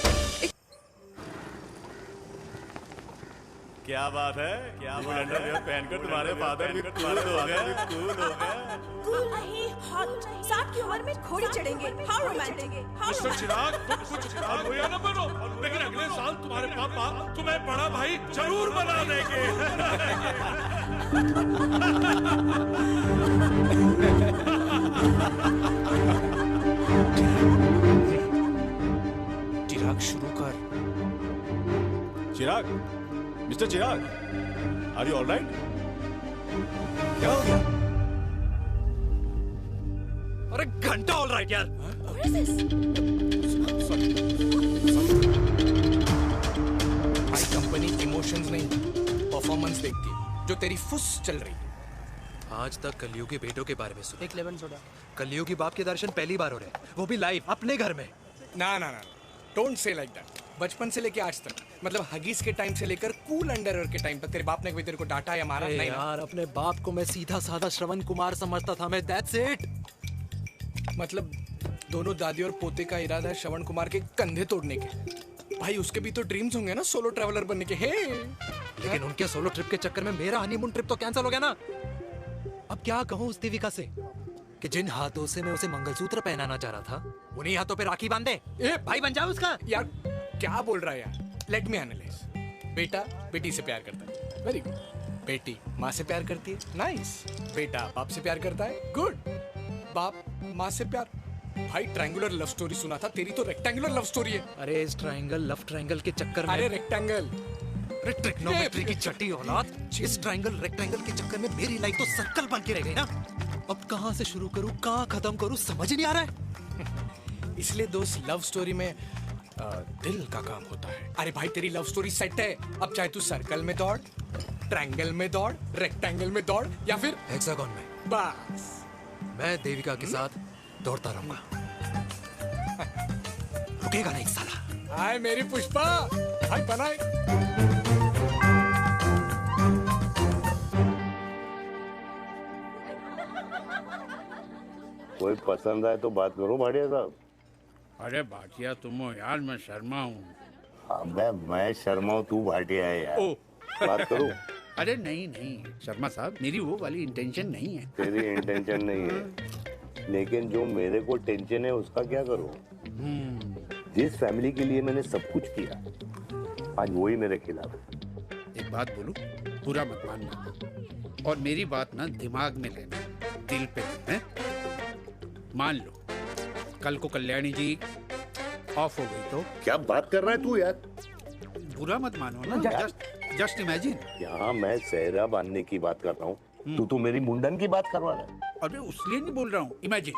क्या बात है? क्या बात है? पहनकर तुम्हारे फादर भी कूल हो गए, कूल हो गए। साथ की उम्र में घोड़ी चढ़ेंगे। हाउ रोमांटिक, हाउ मिस्टर चिराग, तुम कुछ हुआ ना बनो, लेकिन अगले साल तुम्हारे पापा तुम्हें बड़ा भाई जरूर बना देंगे। चिराग शुरू कर। Chirag, mister Chirag, are you alright? क्या हो गया? अरे घंटा ऑलराइट यार। भाई कंपनी इमोशंस नहीं परफॉर्मेंस देखती है, जो तेरी फुस चल रही है। आज तक कलयुग के बेटों के बारे में सुना। एक लेमन सोडा। कलयुग की बाप के दर्शन पहली बार हो रहे हैं, वो भी लाइव अपने घर में। ना ना ना, डोंट से लाइक दैट। बचपन से लेके आज तक, मतलब हगीज के टाइम से लेकर कूल अंडरवेयर के टाइम तक तेरे बाप ने कभी तेरे को डांटा या मारा? नहीं यार, अपने बाप को मैं सीधा साधा श्रवण कुमार समझता था मैं, दैट्स इट। मतलब दोनों दादी और पोते का इरादा है श्रवण कुमार के कंधे तोड़ने के। भाई उसके भी तो ड्रीम्स होंगे ना सोलो ट्रैवलर बनने के। लेकिन उनके सोलो ट्रिप के चक्कर में मेरा हनीमून ट्रिप तो कैंसिल हो गया ना। अब क्या कहूँ उस देविका से कि जिन हाथों से मैं उसे मंगलसूत्र पहनाना चाह रहा था, उन्हीं हाथों पे राखी बांध दे। भाई बन जाओ उसका। यार क्या बोल रहा है यार? Let me analyse. बेटा बेटी से प्यार करता है, वेरी गुड। बेटी माँ से प्यार करती है, नाइस। बेटा बाप से प्यार करता है, गुड। बाप माँ से प्यार। भाई ट्रायंगुलर लव स्टोरी सुना था, तेरी तो रेक्टेंगुलर लव स्टोरी है। अरे इस ट्रायंगल लव ट्रायंगल के चक्कर में, अरे रेक्टेंगल, अरे ट्रिग्नोमेट्री की छठी औलाद, इस ट्रायंगल रेक्टेंगल के चक्कर में मेरी लाइफ तो सर्कल बन के रह गई ना। अब कहाँ से शुरू करूँ, कहाँ खत्म करूँ, समझ ही नहीं आ रहा है। इसलिए दोस्त लव स्टोरी में दिल का काम होता है। अरे भाई तेरी लव स्टोरी सेट है, अब चाहे तू सर्कल में दौड़, ट्रायंगल में दौड़, रेक्टेंगल में दौड़ या फिर हेक्सागन में। बस मैं देविका के साथ दौड़ता रहूंगा, रुकेगा नहीं साला। हाय मेरी पुष्पा, हाय बनाए। कोई पसंद आए तो बात करो भाटिया साहब। अरे भाटिया तुम हो यार, मैं शर्मा हूँ। अबे मैं शर्मा हूँ, तू भाटिया है यार। बात करो। अरे नहीं नहीं शर्मा साहब, मेरी वो वाली इंटेंशन नहीं है। तेरी इंटेंशन नहीं है, लेकिन जो मेरे को टेंशन है उसका क्या करूं? जिस फैमिली के लिए मैंने सब कुछ किया, आज वही मेरे खिलाफ है। एक बात बोलूं, बुरा मत मानना, और मेरी बात ना दिमाग में लेना, दिल पे है। मान लो कल को कल्याणी जी ऑफ हो गई तो? क्या बात कर रहा है तू यार? बुरा मत मानो ना, जस्ट इमेजिन। यहाँ मैं सेहरा बांधने की बात कर रहा हूँ, तू तो मेरी मुंडन की बात करवा रहा है। अरे उसलिए नहीं बोल रहा हूँ, इमेजिन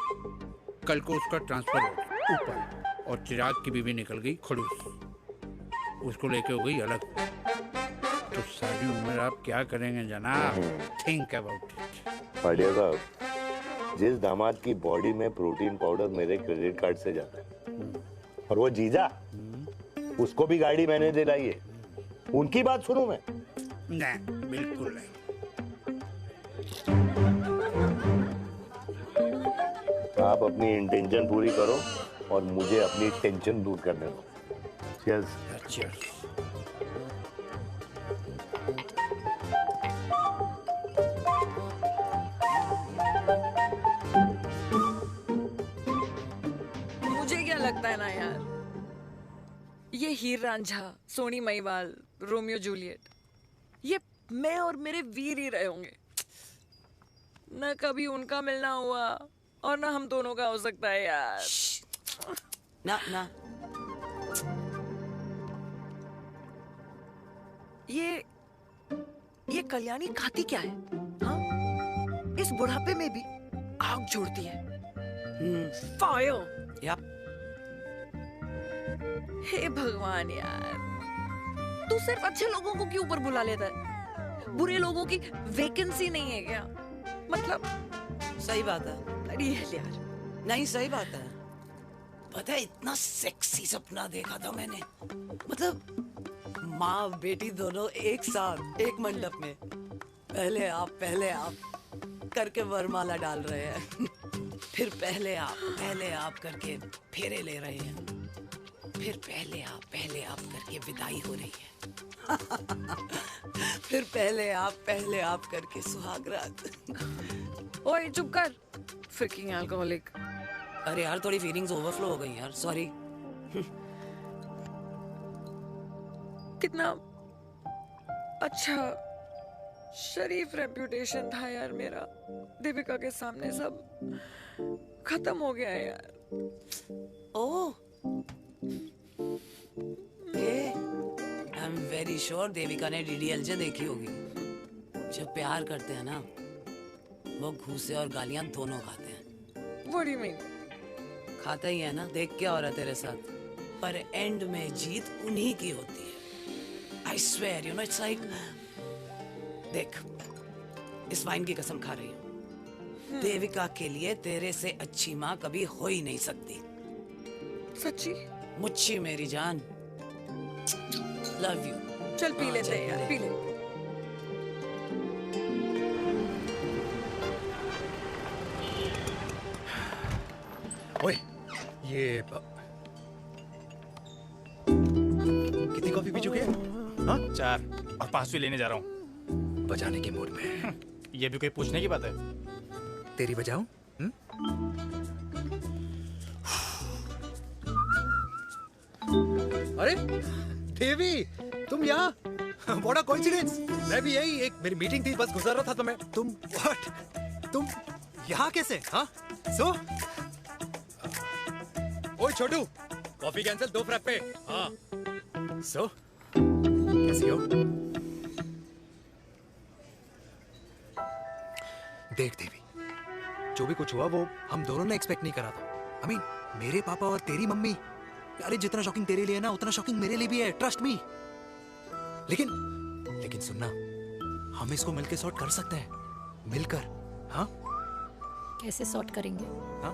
कल को उसका ट्रांसफर हो गया ऊपर और चिराग की बीवी निकल गई खड़ूस, उसको लेके हो गई अलग, तो सारी उम्र आप क्या करेंगे जनाब? Think about it. बढ़िया साहब, जिस दामाद की बॉडी में प्रोटीन पाउडर मेरे क्रेडिट कार्ड से जाता है, और वो जीजा, उसको भी गाड़ी मैंने दिलाई है, उनकी बात सुनूं मैं? नहीं, बिल्कुल नहीं। आप अपनी इंटेंशन पूरी करो और मुझे अपनी टेंशन दूर करने दो। Cheers. Cheers. मुझे क्या लगता है ना यार, ये हीर रांझा, सोनी महिवाल, रोमियो जूलियट, ये मैं और मेरे वीर ही रहे होंगे। न कभी उनका मिलना हुआ और ना हम दोनों का हो सकता है यार। ना ना, ये कल्याणी खाती क्या है? हाँ? इस बुढ़ापे में भी आग जोड़ती है। फायर। या हे भगवान यार, तू सिर्फ अच्छे लोगों को क्यों ऊपर बुला लेता है? बुरे लोगों की वैकेंसी नहीं है क्या? मतलब सही बात है। अरे यार, नहीं सही बात है। पता है इतना सेक्सी सपना देखा था मैंने, मतलब माँ बेटी दोनों एक साथ एक मंडप में, पहले आप करके वरमाला डाल रहे हैं, फिर पहले आप करके फेरे ले रहे हैं, फिर पहले आप करके विदाई हो रही है, फिर पहले आप करके सुहागरात। ओए चुप कर, फ्रिकिंग अल्कोहलिक। अरे यार थोड़ी फीलिंग्स ओवरफ्लो हो गई यार, सॉरी। कितना अच्छा शरीफ रेप्यूटेशन था यार मेरा, देविका के सामने सब खत्म हो गया है यार। Oh, I am very sure Devika ने DDLJ देखी होगी। जब प्यार करते हैं ना, वो घूसे और गालियां दोनों खाते हैं। What do you mean? खाता ही है ना, देख क्या हो रहा है तेरे साथ, पर एंड में जीत उन्हीं की होती है। I swear, you know, it's like, देख, इस वाइन की कसम खा रही हूँ, देविका के लिए तेरे से अच्छी माँ कभी हो ही नहीं सकती। सच्ची? मुच्छी मेरी जान, लव यू। चल पी लेते हैं यार, पी ले। ओए, ये कितनी कॉफी पी चुके हैं? हाँ? 4 और 5वीं लेने जा रहा हूँ। बजाने के मूड में। ये भी कोई पूछने की बात है? तेरी बजाऊं? अरे देवी, तुम यहाँ? What a coincidence! मैं भी यही, एक मेरी मीटिंग थी, बस गुजर रहा था तो मैं। तुम यहाँ कैसे? हाँ? सो? ओए छोटू, कॉफी कैंसिल, 2 फ्रैप्पे। हाँ। सो? कैसी हो? देख देवी, जो भी कुछ हुआ वो हम दोनों ने एक्सपेक्ट नहीं करा था। I mean, मेरे पापा और तेरी मम्मी, अरे जितना शॉकिंग तेरे लिए ना, उतना शॉकिंग मेरे लिए भी है, ट्रस्ट मी। लेकिन सुनना, हम इसको मिलकर सॉर्ट कर सकते हैं, मिलकर। हाँ? कैसे सॉर्ट करेंगे? हाँ?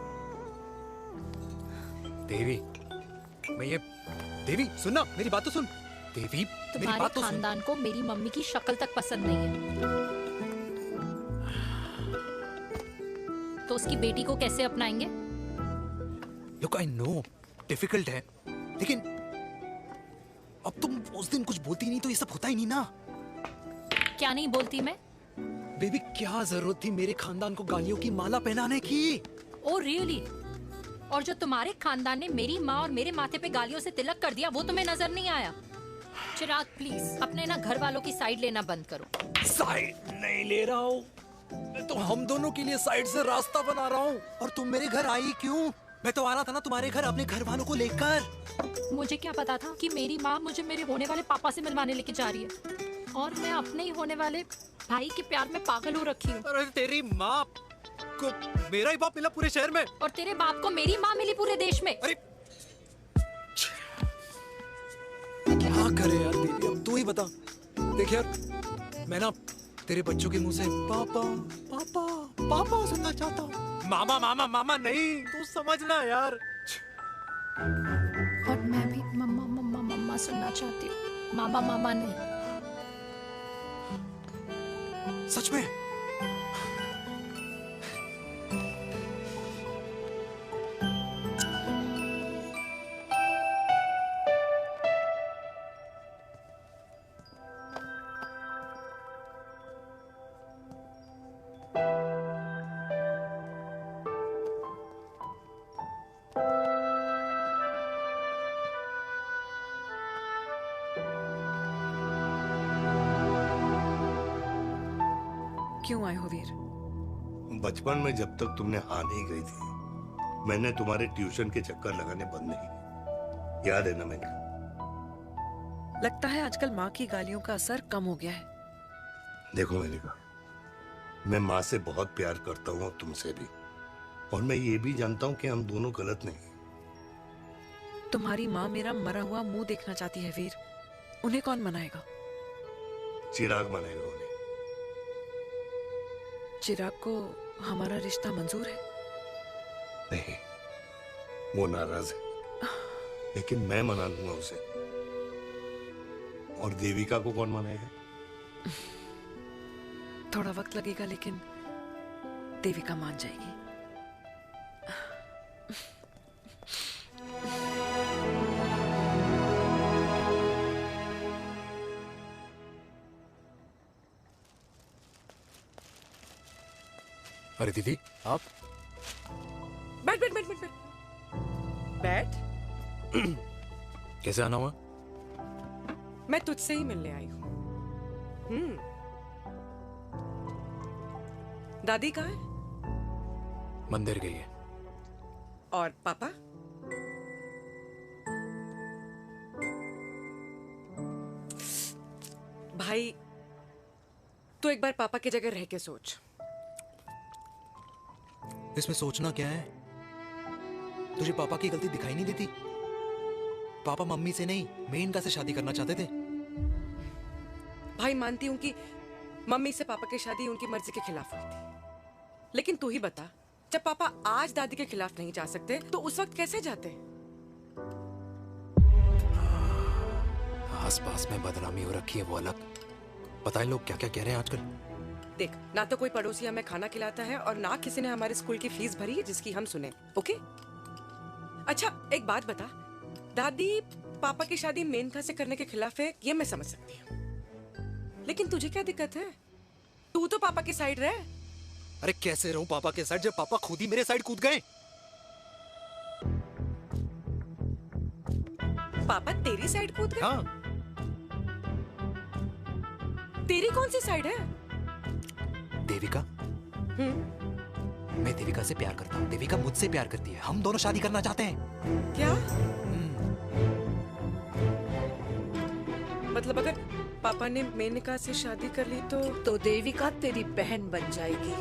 देवी, देवी सुनना, मेरी बात तो सुन। देवी, मेरी बात तो सुन। खानदान को मेरी मम्मी की शक्ल तक पसंद नहीं है, तो उसकी बेटी को कैसे अपनाएंगे? Look, I know, डिफिकल्ट है, लेकिन अब तुम उस दिन कुछ बोलती नहीं तो ये सब होता ही नहीं ना। क्या नहीं बोलती मैं? बेबी क्या जरूरत थी मेरे खानदान को गालियों की माला पहनाने की? Oh really? और जो तुम्हारे खानदान ने मेरी माँ और मेरे माथे पे गालियों से तिलक कर दिया वो तुम्हें नजर नहीं आया? चिराग प्लीज अपने ना घर वालों की साइड लेना बंद करो। साइड नहीं ले रहा हूँ, मैं तो हम दोनों के लिए साइड से रास्ता बना रहा हूँ। और तुम मेरे घर आई क्यों? मैं तो आ रहा था ना तुम्हारे घर अपने घर वालों को लेकर। मुझे क्या पता था कि मेरी माँ मुझे मेरे होने वाले पापा से मिलवाने लेके जा रही है और मैं अपने ही होने वाले भाई के प्यार में पागल हो रखी हूँ। अरे तेरी माँ को मेरा ही बाप मिला पूरे शहर में और तेरे बाप को मेरी माँ मिली पूरे देश में। अरे क्या करे यार बेबी, अब तू ही बता। देख यार मैं ना तेरे बच्चों के मुंह से पापा पापा पापा सुनना चाहता हूँ। मामा मामा मामा नहीं, तू समझना यार। और मैं भी मम्मा मम्मा मम्मा सुनना चाहती हूँ, मामा मामा नहीं। सच में? क्यों आए हो वीर? बचपन में जब तक तुमने हाँ नहीं गई थी मैंने तुम्हारे ट्यूशन के चक्कर लगाने बंद नहीं किए, याद है ना? मैंने लगता है आजकल माँ की गालियों का असर कम हो गया है। देखो मेलिका, मैं माँ से बहुत प्यार करता हूँ और तुमसे भी, और मैं ये भी जानता हूँ कि हम दोनों गलत नहीं। तुम्हारी माँ मेरा मरा हुआ मुंह देखना चाहती है वीर, उन्हें कौन मनाएगा? चिराग मनाएगा उन्हें। चिराग को हमारा रिश्ता मंजूर है? नहीं, वो नाराज है, लेकिन मैं मना लूंगा उसे। और देविका को कौन मनाएगा? थोड़ा वक्त लगेगा लेकिन देविका मान जाएगी। अरे दीदी आप बैठ बैठ बैठ बैठ बैठ। कैसे आना हुआ? मैं तुझसे ही मिलने आई हूँ। दादी कहाँ है? मंदिर गई है। और पापा? भाई तू एक बार पापा की जगह रह के सोच। इसमें सोचना क्या है? तुझे पापा की गलती दिखाई नहीं देती? पापा मम्मी से नहीं मेनका से शादी करना चाहते थे। भाई मानती हूं कि मम्मी से पापा की शादी उनकी मर्जी के खिलाफ हुई थी, लेकिन तू ही बता, जब पापा आज दादी के खिलाफ नहीं जा सकते तो उस वक्त कैसे जाते? आस पास में बदनामी हो रखी है वो अलग। पता है लोग क्या क्या कह रहे हैं आजकल? देख, ना तो कोई पड़ोसी हमें खाना खिलाता है और ना किसी ने हमारे स्कूल की फीस भरी है जिसकी हम सुने। ओके? अच्छा एक बात बता, दादी पापा की शादी मेनका से करने के खिलाफ है, ये मैं समझ सकती हूँ, लेकिन तुझे क्या दिक्कत है? तू तो पापा की साइड रहे। अरे कैसे रहूं पापा के साइड जब पापा खुद ही मेरे साइड कूद गए? पापा तेरी साइड कूद गए? हाँ। तेरी कौन सी साइड है? देविका। मैं देविका से प्यार करता हूँ, देविका मुझसे प्यार करती है, हम दोनों शादी करना चाहते हैं। क्या? मतलब अगर पापा ने मेनका से शादी कर ली तो देविका तेरी बहन बन जाएगी।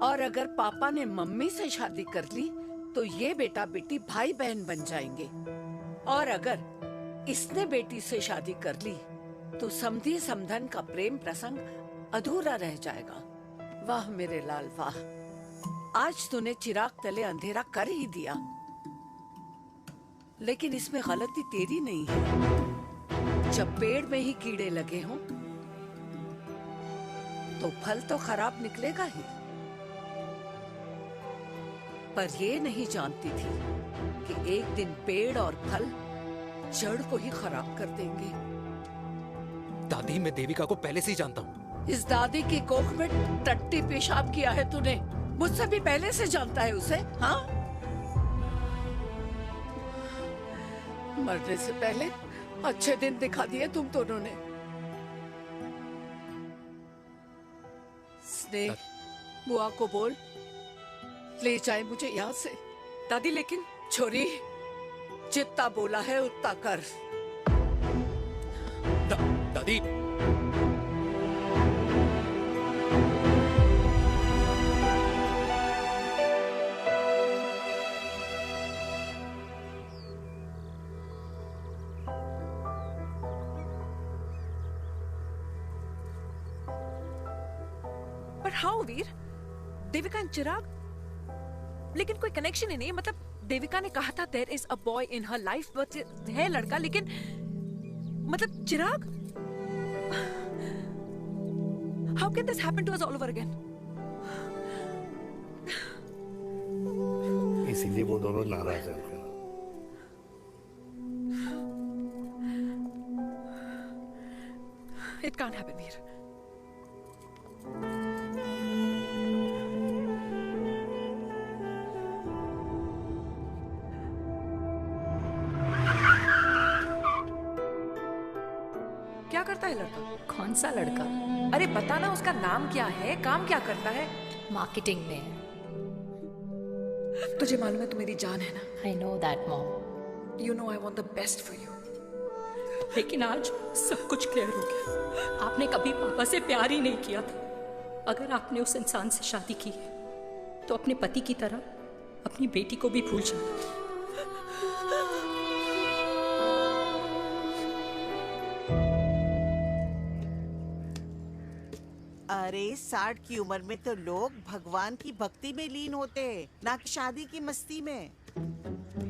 और अगर पापा ने मम्मी से शादी कर ली तो ये बेटा बेटी भाई बहन बन जाएंगे। और अगर इसने बेटी से शादी कर ली तो समधी समधन का प्रेम प्रसंग अधूरा रह जाएगा। वाह मेरे लाल वाह, आज तूने चिराग तले अंधेरा कर ही दिया, लेकिन इसमें गलती तेरी नहीं है। जब पेड़ में ही कीड़े लगे हों तो फल तो खराब निकलेगा ही। पर ये नहीं जानती थी कि एक दिन पेड़ और फल जड़ को ही खराब कर देंगे। दादी, मैं देविका को पहले से ही जानता हूँ। इस दादी की कोख में टट्टी पेशाब किया है तूने। मुझसे भी पहले से जानता है उसे, हाँ? मरने से पहले अच्छे दिन दिखा दिए तुम दोनों ने। स्नेह, बुआ को बोल ले जाए मुझे यहाँ से। दादी लेकिन छोरी, जितना बोला है उतना कर। दादी, पर हाउ वीर? देविका एंड चिराग, लेकिन कोई कनेक्शन ही नहीं। मतलब देविका ने कहा था there is a boy in her life, but है लड़का, लेकिन मतलब Chirag, how can this happen to us all over again? इसीलिए वो दोनों नाराज हैं। It can't happen Veer. क्या करता है लड़का? कौन सा लड़का? अरे बता ना, उसका नाम क्या है, काम क्या करता है? मार्केटिंग में है। तुझे मालूम है तू मेरी जान है ना? I know that mom. You know I want the best for you. लेकिन आज सब कुछ क्लियर हो गया। आपने कभी पापा से प्यार ही नहीं किया था। अगर आपने उस इंसान से शादी की है तो अपने पति की तरह अपनी बेटी को भी भूल जाना। अरे 60 की उम्र में तो लोग भगवान की भक्ति में लीन होते हैं, ना कि शादी की मस्ती में।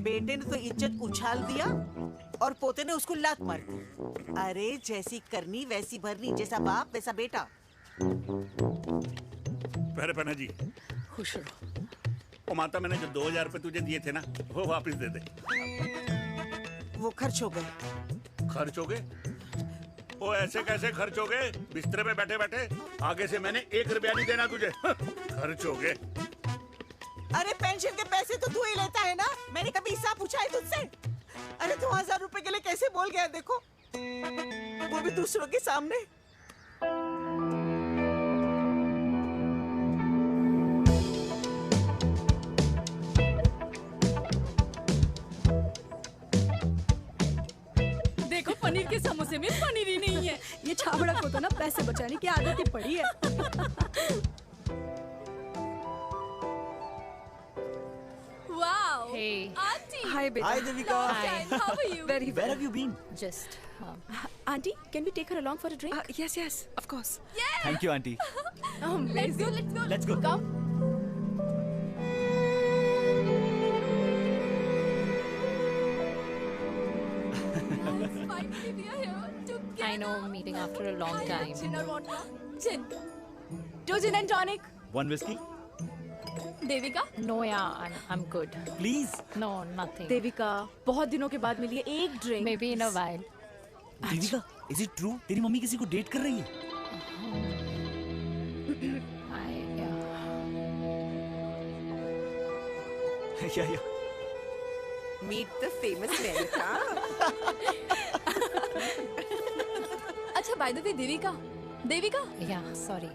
बेटे ने तो इज्जत उछाल दिया और पोते ने उसको लात मार दी। अरे जैसी करनी वैसी भरनी, जैसा बाप वैसा बेटा। पहले पन्ना जी, खुश रहो। ओ माता, मैंने जो 2000 रुपए तुझे दिए थे ना, वो वापस दे दे। वो खर्च हो गए। खर्च हो गए? वो ऐसे कैसे खर्च हो गए? बिस्तर में बैठे बैठे। आगे से मैंने 1 रुपया नहीं देना तुझे। खर्च हो गए। अरे पेंशन के पैसे तो तू ही लेता है ना, मैंने कभी हिसाब पूछा है तुझसे? अरे 2000 रुपए के लिए कैसे बोल गया देखो, वो भी दूसरों के सामने। देखो पनीर के समोसे में पनीर ही नहीं है। ये छाबड़ा को तो ना पैसे बचाने की आदत ही पड़ी है। Wow. Hey. Auntie. Hi, beta. Hi, Devika. Hi. How are you? Very well. Where have you been? Just. Auntie, can we take her along for a drink? Yes, yes, of course. Yeah. Thank you, auntie. Let's go. Let's go. Let's go. Come. Finally, we are here together. I know, meeting after a long time. Gin or vodka? Gin. 2 gin and tonic. 1 whiskey? Devika? No, yeah, I'm good. Please. No, nothing. Devika, बहुत दिनों के बाद मिली है, एक drink. Maybe in a while. Devika, is it true? तेरी mummy किसी को date कर रही है? Yeah. Meet the famous America. अच्छा, by the way, Devika? Yeah, sorry.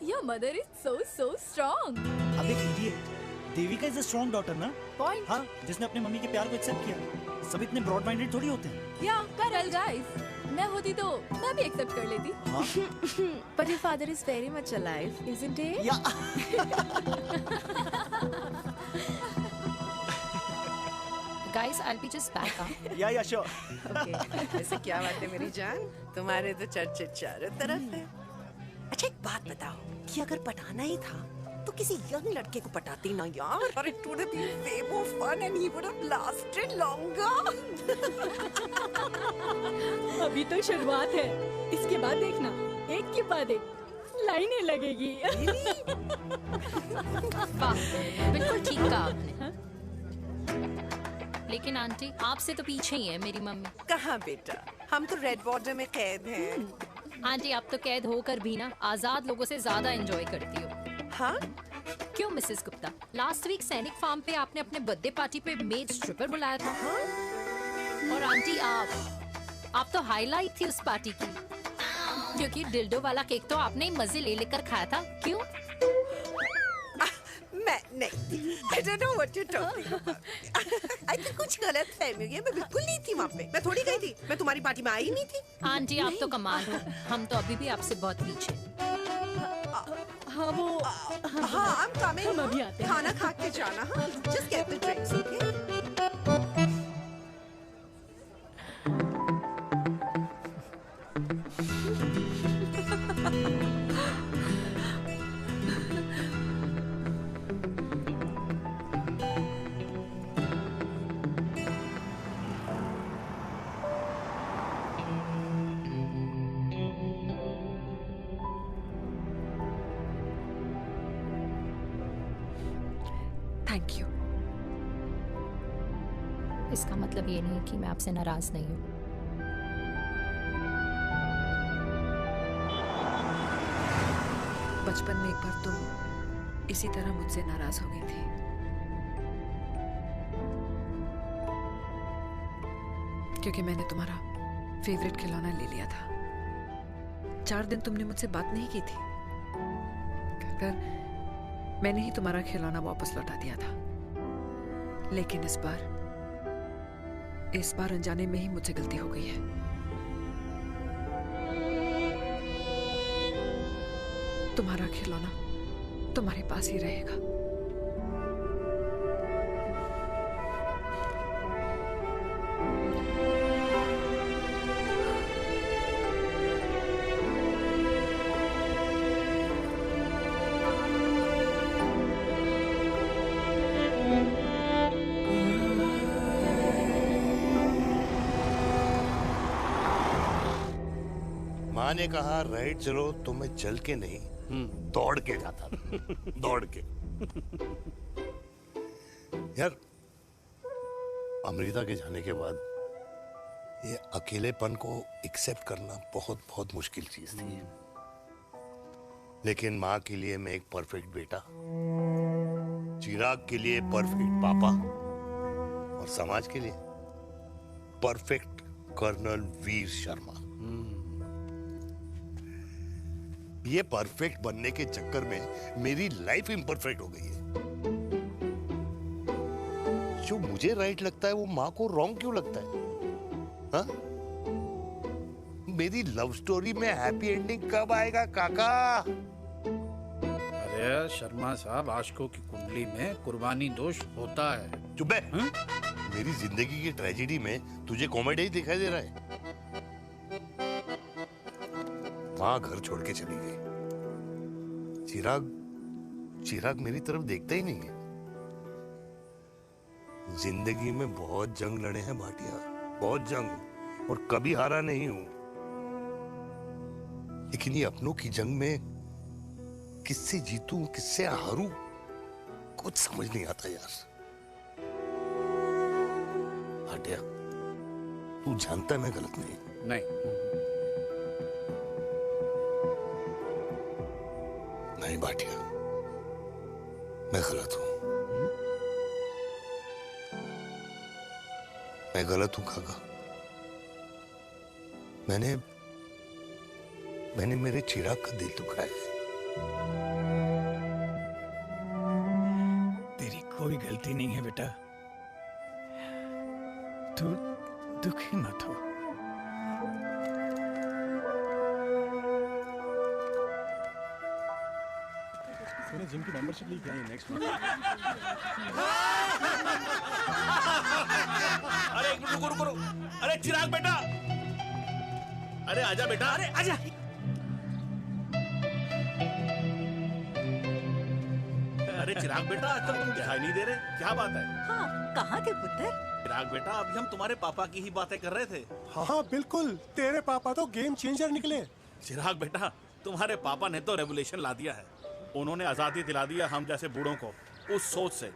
Your mother is so strong. अब एक idiot. Devika is a strong daughter ना? Point. हाँ, जिसने अपने मम्मी के प्यार को एक्सेप्ट किया। सब इतने ब्रॉड माइंडेड थोड़ी होते हैं। Yeah, correct guys. मैं होती तो मैं भी एक्सेप्ट कर लेती। हाँ? But your father is very much alive, isn't he? Yeah. Guys, I'll be just back. Huh? Yeah, sure. Okay. ऐसे क्या बात है मेरी जान? तुम्हारे तो चर्चे चारों तरफ है। अच्छा एक बात बताओ कि अगर पटाना ही था तो किसी यंग लड़के को पटाती ना यार। और it would have been way more fun and he would have lasted longer. अभी तो शुरुआत है, इसके बाद देखना, एक के बाद एक लाइनें लगेगी। वाह, बिल्कुल ठीक कहा आपने। लेकिन आंटी आपसे तो पीछे ही है मेरी मम्मी। कहाँ बेटा, हम तो रेड बॉर्डर में कैद हैं। आंटी आप तो कैद होकर भी ना आजाद लोगों से ज्यादा एंजॉय करती हो। हाँ? क्यों मिसेस गुप्ता, लास्ट वीक सैनिक फार्म पे आपने अपने बर्थडे पार्टी पे मेड स्ट्रिपर बुलाया था। और आंटी आप तो हाईलाइट थी उस पार्टी की, क्योंकि डिल्डो वाला केक तो आपने ही मजे ले लेकर खाया था। क्यों? मैं नहीं, I don't know what you're talking about. I think कुछ गलत फहमी हुई है, मैं बिल्कुल नहीं थी वहाँ पे। मैं थोड़ी गई थी, मैं तुम्हारी पार्टी में आई नहीं थी। आंटी आप तो कमाल हो, हम तो अभी भी आपसे बहुत पीछे। हाँ वो हाँ I'm coming। हम अभी आते हैं। खाना खा के जाना। हाँ just get the drinks, okay? Thank you. इसका मतलब ये नहीं कि मैं आपसे नाराज नहीं हूँ। बचपन में एक बार तुम इसी तरह मुझसे नाराज हो गई थी। क्योंकि मैंने तुम्हारा फेवरेट खिलौना ले लिया था। 4 दिन तुमने मुझसे बात नहीं की थी। कहकर मैंने ही तुम्हारा खिलौना वापस लौटा दिया था। लेकिन इस बार अनजाने में ही मुझसे गलती हो गई है। तुम्हारा खिलौना तुम्हारे पास ही रहेगा। माँ ने कहा राइट चलो, तो मैं चल के नहीं दौड़ के जाता था। दौड़ के। यार अमृता के जाने के बाद ये अकेलेपन को एक्सेप्ट करना बहुत बहुत मुश्किल चीज थी। लेकिन माँ के लिए मैं एक परफेक्ट बेटा, चिराग के लिए परफेक्ट पापा और समाज के लिए परफेक्ट कर्नल वीर शर्मा। ये परफेक्ट बनने के चक्कर में मेरी लाइफ इम्परफेक्ट हो गई है। जो मुझे राइट लगता है वो माँ को रॉन्ग क्यों लगता है? हाँ? मेरी लव स्टोरी में हैप्पी एंडिंग कब आएगा काका? अरे शर्मा साहब, आशिकों की कुंडली में कुर्बानी दोष होता है। चुप है। मेरी जिंदगी की ट्रेजेडी में तुझे कॉमेडी ही दिखाई दे रहा है। माँ घर छोड़ के चली गई। चिराग मेरी तरफ देखता ही नहीं है। जिंदगी में बहुत जंग लड़े हैं भाटिया, बहुत जंग, और कभी हारा नहीं हूं। लेकिन ये अपनों की जंग में किससे जीतूं, किससे हारूं, कुछ समझ नहीं आता यार। भाटिया, तू जानता है मैं गलत नहीं। नहीं भाटिया, मैं गलत हूं। मैं गलत हूं काका। मैंने मेरे चिराग का दिल दुखाया है। तेरी कोई गलती नहीं है बेटा। तू दुखी मत हो। मैंने जिम की मेंबरशिप ली क्या है नेक्स्ट मंथ? अरे रुको। अरे चिराग बेटा, अरे आजा बेटा, अरे आजा। अरे चिराग बेटा, आजकल तुम दिखाई नहीं दे रहे, क्या बात है? हाँ, कहाँ थे पुत्र? चिराग बेटा, अभी हम तुम्हारे पापा की ही बातें कर रहे थे। हाँ बिल्कुल, तेरे पापा तो गेम चेंजर निकले। चिराग बेटा, तुम्हारे पापा ने तो रेवोल्यूशन ला दिया है। उन्होंने आजादी दिला दिया हम जैसे बूढ़ों को, उस सोच से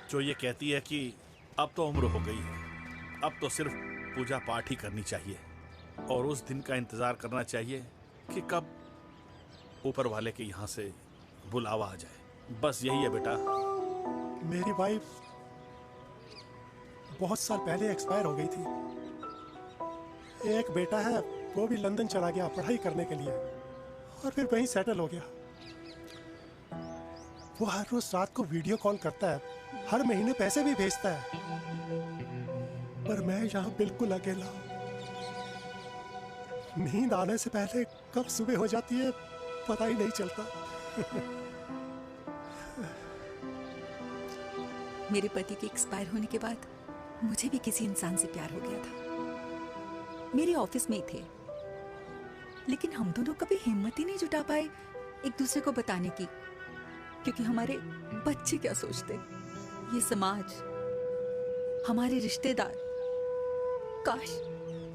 जो ये कहती है कि अब तो उम्र हो गई है। अब तो सिर्फ पूजा पाठ ही करनी चाहिए और उस दिन का इंतजार करना चाहिए कि कब ऊपर वाले के यहाँ से बुलावा आ जाए। बस यही है बेटा। मेरी वाइफ बहुत साल पहले एक्सपायर हो गई थी। एक बेटा है, वो भी लंदन चला गया पढ़ाई करने के लिए और फिर वहीं सेटल हो गया। वो हर रोज रात को वीडियो कॉल करता है, हर महीने पैसे भी भेजता है, पर मैं यहाँ बिल्कुल अकेला हूँ। नींद आने से पहले कब सुबह हो जाती है पता ही नहीं चलता। मेरे पति के एक्सपायर होने के बाद मुझे भी किसी इंसान से प्यार हो गया था। मेरे ऑफिस में ही थे, लेकिन हम दोनों कभी हिम्मत ही नहीं जुटा पाए एक दूसरे को बताने की, क्योंकि हमारे बच्चे क्या सोचते, ये समाज, हमारे रिश्तेदार। काश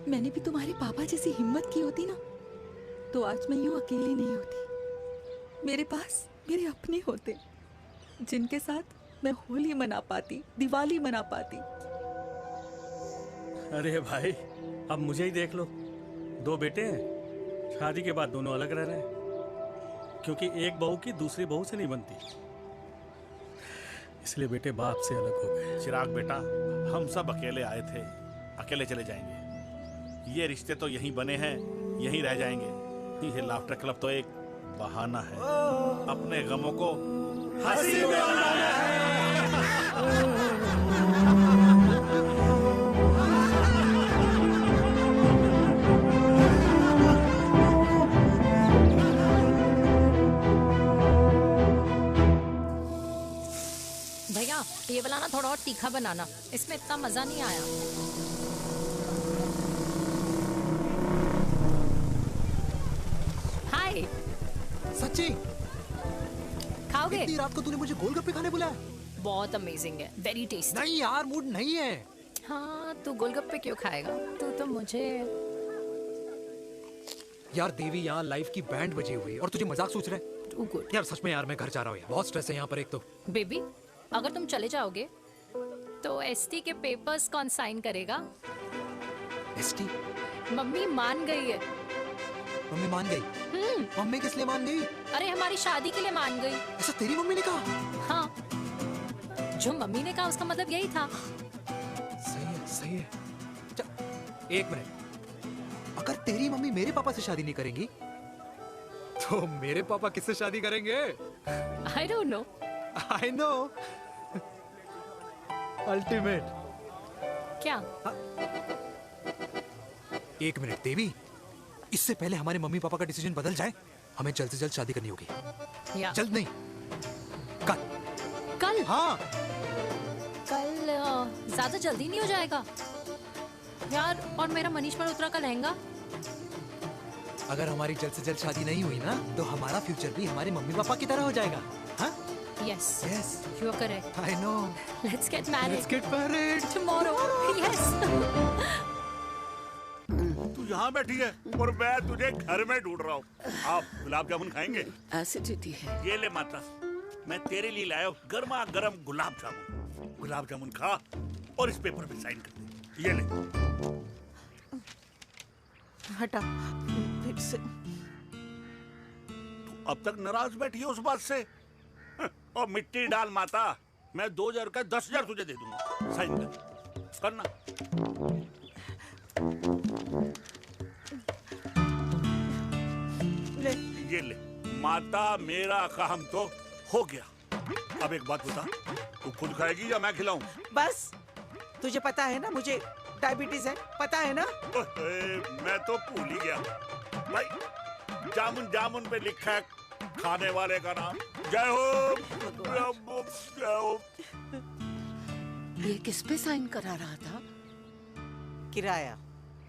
मैंने भी तुम्हारे पापा जैसी हिम्मत की होती ना, तो आज मैं यूं अकेली नहीं होती। मेरे पास मेरे अपने होते जिनके साथ मैं होली मना पाती, दिवाली मना पाती। अरे भाई, अब मुझे ही देख लो, 2 बेटे हैं, शादी के बाद दोनों अलग रह रहे हैं, क्योंकि एक बहू की दूसरी बहू से नहीं बनती, इसलिए बेटे बाप से अलग हो गए। चिराग बेटा, हम सब अकेले आए थे, अकेले चले जाएंगे। ये रिश्ते तो यहीं बने हैं, यहीं रह जाएंगे। ये लाफ्टर क्लब तो एक बहाना है अपने गमों को हंसी में बनाना भैया ये वाला ना थोड़ा और तीखा बनाना, इसमें इतना मजा नहीं आया। हाय, सच्ची खाओगे? इतनी रात को तूने मुझे गोलगप्पे खाने बुलाया? बहुत अमेजिंग है, वेरी टेस्टी। नहीं यार, मूड नहीं है। हाँ, तू गोलगप्पे क्यों खाएगा? तू तो मुझे। यार देवी, यहाँ लाइफ की बैंड बजी हुई और तुझे मजाक सोच रहे हैं? यार सच में यार, मैं घर जा रहा हूँ यार, बहुत स्ट्रेस है यहाँ पर। एक तो बेबी, अगर तुम चले जाओगे तो एसटी के पेपर्स कौन साइन करेगा? एसटी? मम्मी मान गई है। मम्मी मान गई? मम्मी किस लिए मान गई? अरे हमारी शादी के लिए मान गई। ऐसा तेरी मम्मी ने कहा? हाँ, जो मम्मी ने कहा उसका मतलब यही था। सही है, सही है। एक मिनट, अगर तेरी मम्मी मेरे पापा से शादी नहीं करेंगी तो मेरे पापा किससे शादी करेंगे? I don't know. I know. Ultimate. क्या? एक मिनट देवी, इससे पहले हमारे मम्मी पापा का डिसीजन बदल जाए, हमें जल्द से जल्द शादी करनी होगी। जल्द नहीं, कल। कल? हाँ। कल ज्यादा जल्दी नहीं हो जाएगा यार? और मेरा मनीष मल्होत्रा का लहंगा? अगर हमारी जल्द से जल्द शादी नहीं हुई ना, तो हमारा फ्यूचर भी हमारे मम्मी पापा की तरह हो जाएगा। हाँ? Yes. Yes. You are correct. I know. Let's get married. Let's get married. Tomorrow. Yes. तू यहाँ बैठी है और मैं तुझे घर में ढूंढ रहा हूँ। आप गुलाब जामुन खाएंगे? एसिडिटी है। ये ले माता, मैं तेरे लिए लाया हूँ गर्मा गर्म गुलाब जामुन। गुलाब जामुन खा और इस पेपर पे साइन कर दे। ये ले। हटा, फिर से। तू अब तक नाराज बैठी है उस बात से? और मिट्टी डाल माता, मैं 2000 का 10,000 तुझे दे दूंगा। साइन कर, करना। ले। ये ले माता, मेरा काम तो हो गया। अब एक बात बता, तू खुद खाएगी या मैं खिलाऊं? बस, तुझे पता है ना मुझे डायबिटीज है, पता है ना? मैं तो भूल ही गया भाई। जामुन जामुन पे लिखा है खाने वाले का नाम। जय हो, जय हो। ये किस पे साइन करा रहा था? किराया।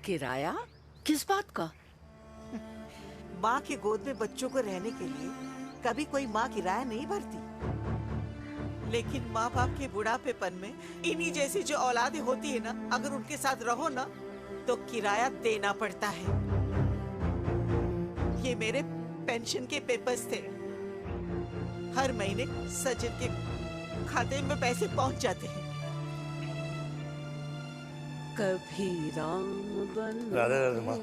किराया? किस बात का? माँ की गोद में बच्चों को रहने के लिए कभी कोई माँ किराया नहीं भरती, लेकिन माँ बाप के बुढ़ापेपन में इन्हीं जैसी जो औलादें होती है ना, अगर उनके साथ रहो ना तो किराया देना पड़ता है। ये मेरे पेंशन के पेपर्स थे। हर महीने सचिन के खाते में पैसे पहुंच जाते हैं। कभी राम बन राधे राधे माँ।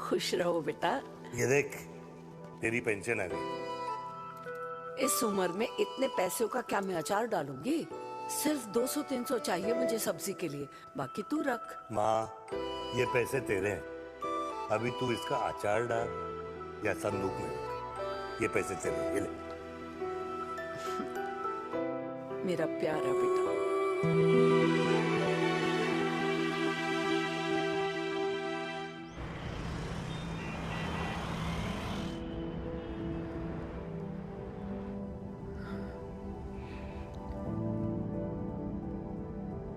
खुश रहो बेटा। ये देख, तेरी पेंशन आ गई। इस उम्र में इतने पैसों का क्या मैं अचार डालूंगी? सिर्फ 200-300 चाहिए मुझे सब्जी के लिए, बाकी तू रख। माँ, ये पैसे तेरे हैं। अभी तू इसका अचार डाल या संदूक में रख। ये पैसे तेरे हैं, ये ले। मेरा प्यारा बेटा।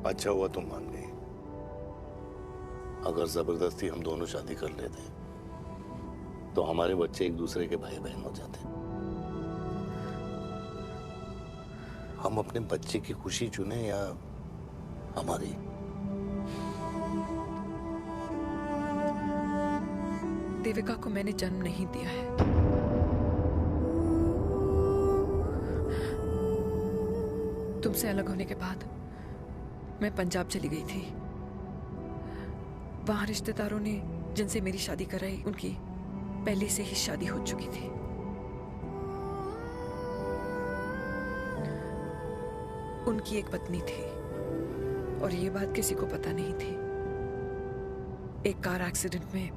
अच्छा हुआ तुम मान गई। अगर जबरदस्ती हम दोनों शादी कर लेते तो हमारे बच्चे एक दूसरे के भाई बहन हो जाते। हम अपने बच्चे की खुशी चुने या हमारी? देविका को मैंने जन्म नहीं दिया है। तुमसे अलग होने के बाद मैं पंजाब चली गई थी। वहां रिश्तेदारों ने जिनसे मेरी शादी कराई, उनकी पहले से ही शादी हो चुकी थी। उनकी एक पत्नी थी और ये बात किसी को पता नहीं थी। एक कार एक्सीडेंट में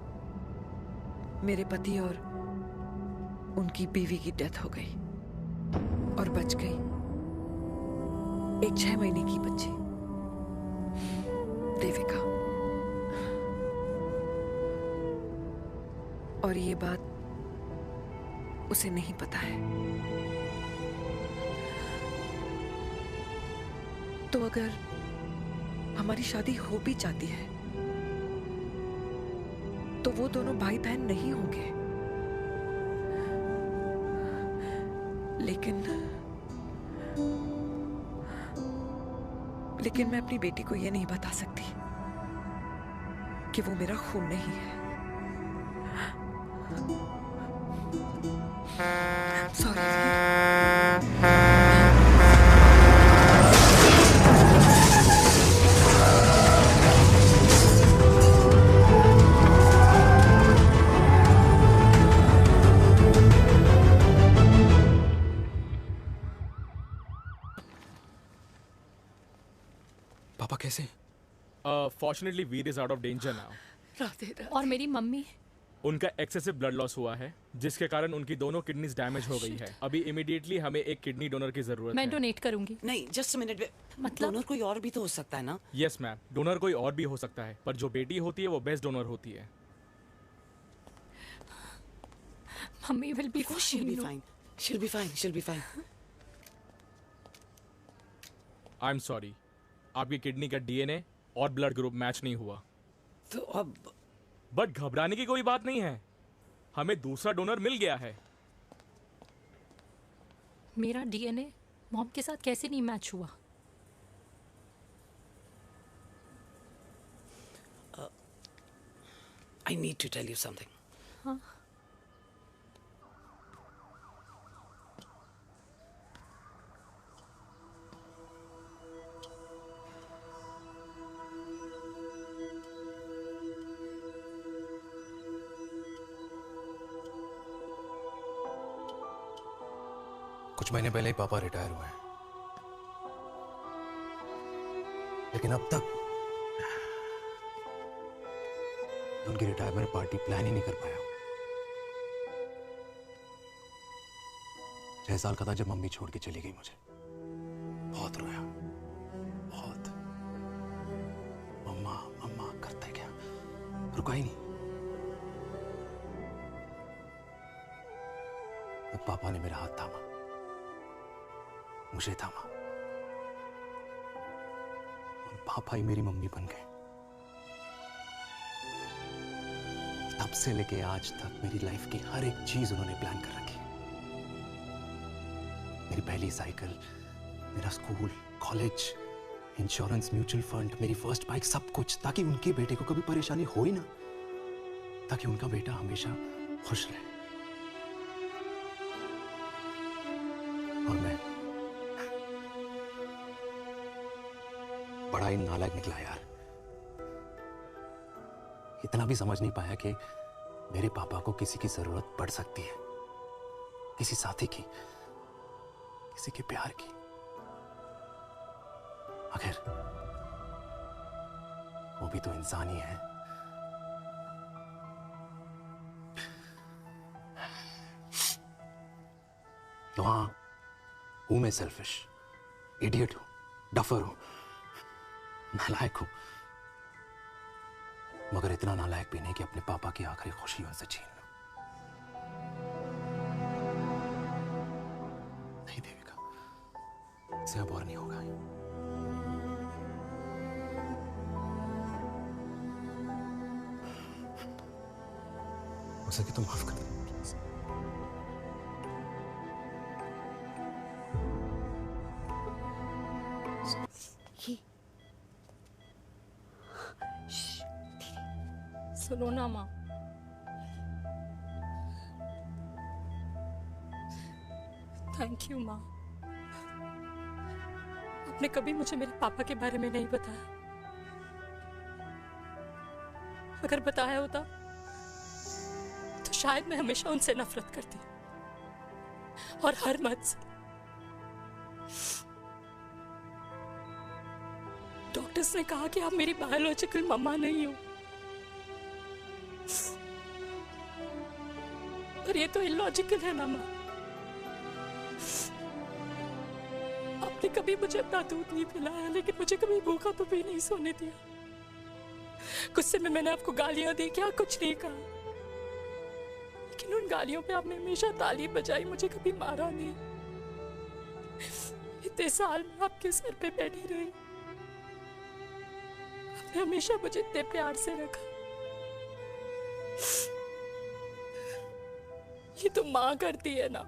मेरे पति और उनकी बीवी की डेथ हो गई और बच गई एक 6 महीने की बच्ची, देविका। और ये बात उसे नहीं पता है। तो अगर हमारी शादी हो भी जाती है तो वो दोनों भाई बहन नहीं होंगे। लेकिन मैं अपनी बेटी को ये नहीं बता सकती कि वो मेरा खून नहीं है। सॉरी। पापा कैसे? Fortunately Veer is out of danger now. और मेरी मम्मी? उनका एक्सेसिव ब्लड लॉस हुआ है जिसके कारण उनकी दोनों किडनीज डैमेज हो गई है। अभी इमीडिएटली हमें एक किडनी डोनर की जरूरत मैं है। डोनेट करूंगी। नहीं, जस्ट मिनट। मतलब डोनर कोई और भी तो हो सकता है ना? यस मैम, डोनर कोई और भी हो सकता है, पर जो बेटी होती है वो बेस्ट डोनर होती है। Mummy will be fine. She'll be fine. She'll be fine. She'll be fine. I am sorry, आपकी किडनी का डीएनए और ब्लड ग्रुप मैच नहीं हुआ। तो अब बट घबराने की कोई बात नहीं है, हमें दूसरा डोनर मिल गया है। मेरा डीएनए मॉम के साथ कैसे नहीं मैच हुआ? I need to tell you something. हाँ? कुछ महीने पहले ही पापा रिटायर हुए हैं, लेकिन अब तक उनकी रिटायरमेंट पार्टी प्लान ही नहीं कर पाया। 6 साल का था जब मम्मी छोड़ के चली गई मुझे। बहुत रोया, बहुत। मम्मा मम्मा करते क्या, रुका ही नहीं। तब पापा ने मेरा हाथ थामा, मुझे थामा, और पापा ही मेरी मम्मी बन गए। तब से लेके आज तक मेरी लाइफ की हर एक चीज उन्होंने प्लान कर रखी। मेरी पहली साइकिल, मेरा school, college, insurance, mutual fund, मेरी फर्स्ट बाइक, सब कुछ, ताकि उनके बेटे को कभी परेशानी हो ही ना, ताकि उनका बेटा हमेशा खुश रहे। और मैं बड़ा ही नालायक निकला यार। इतना भी समझ नहीं पाया कि मेरे पापा को किसी की जरूरत पड़ सकती है, किसी साथी की, किसी के प्यार की। आखिर वो भी तो इंसान ही है। तो हाँ, हूं मैं सेल्फिश, इडियट हूं, डफर हूं, नालायक हूं, मगर इतना नालायक भी नहीं कि अपने पापा की आखिरी खुशी उनसे छीन लूं। नहीं देविका, इससे अब और नहीं होगा। हो सके तो माफ कर दो। सुनो ना माँ, थैंक यू माँ। आपने कभी मुझे मेरे पापा के बारे में नहीं बताया। अगर बताया होता तो शायद मैं हमेशा उनसे नफरत करती और हर मत से। डॉक्टर्स ने कहा कि आप मेरी बायोलॉजिकल मम्मा नहीं हो, पर ये तो इलॉजिकल है ना माँ। आपने कभी मुझे अपना दूध नहीं पिलाया, लेकिन मुझे कभी भूखा तो भी नहीं सोने दिया। गुस्से में मैंने आपको गालियां दी, क्या कुछ नहीं कहा, लेकिन उन गालियों पे आपने हमेशा ताली बजाई, मुझे कभी मारा नहीं। इतने साल में आपके सर पे बैठी रही, आपने हमेशा मुझे इतने प्यार से रखा। ये तो माँ करती है ना,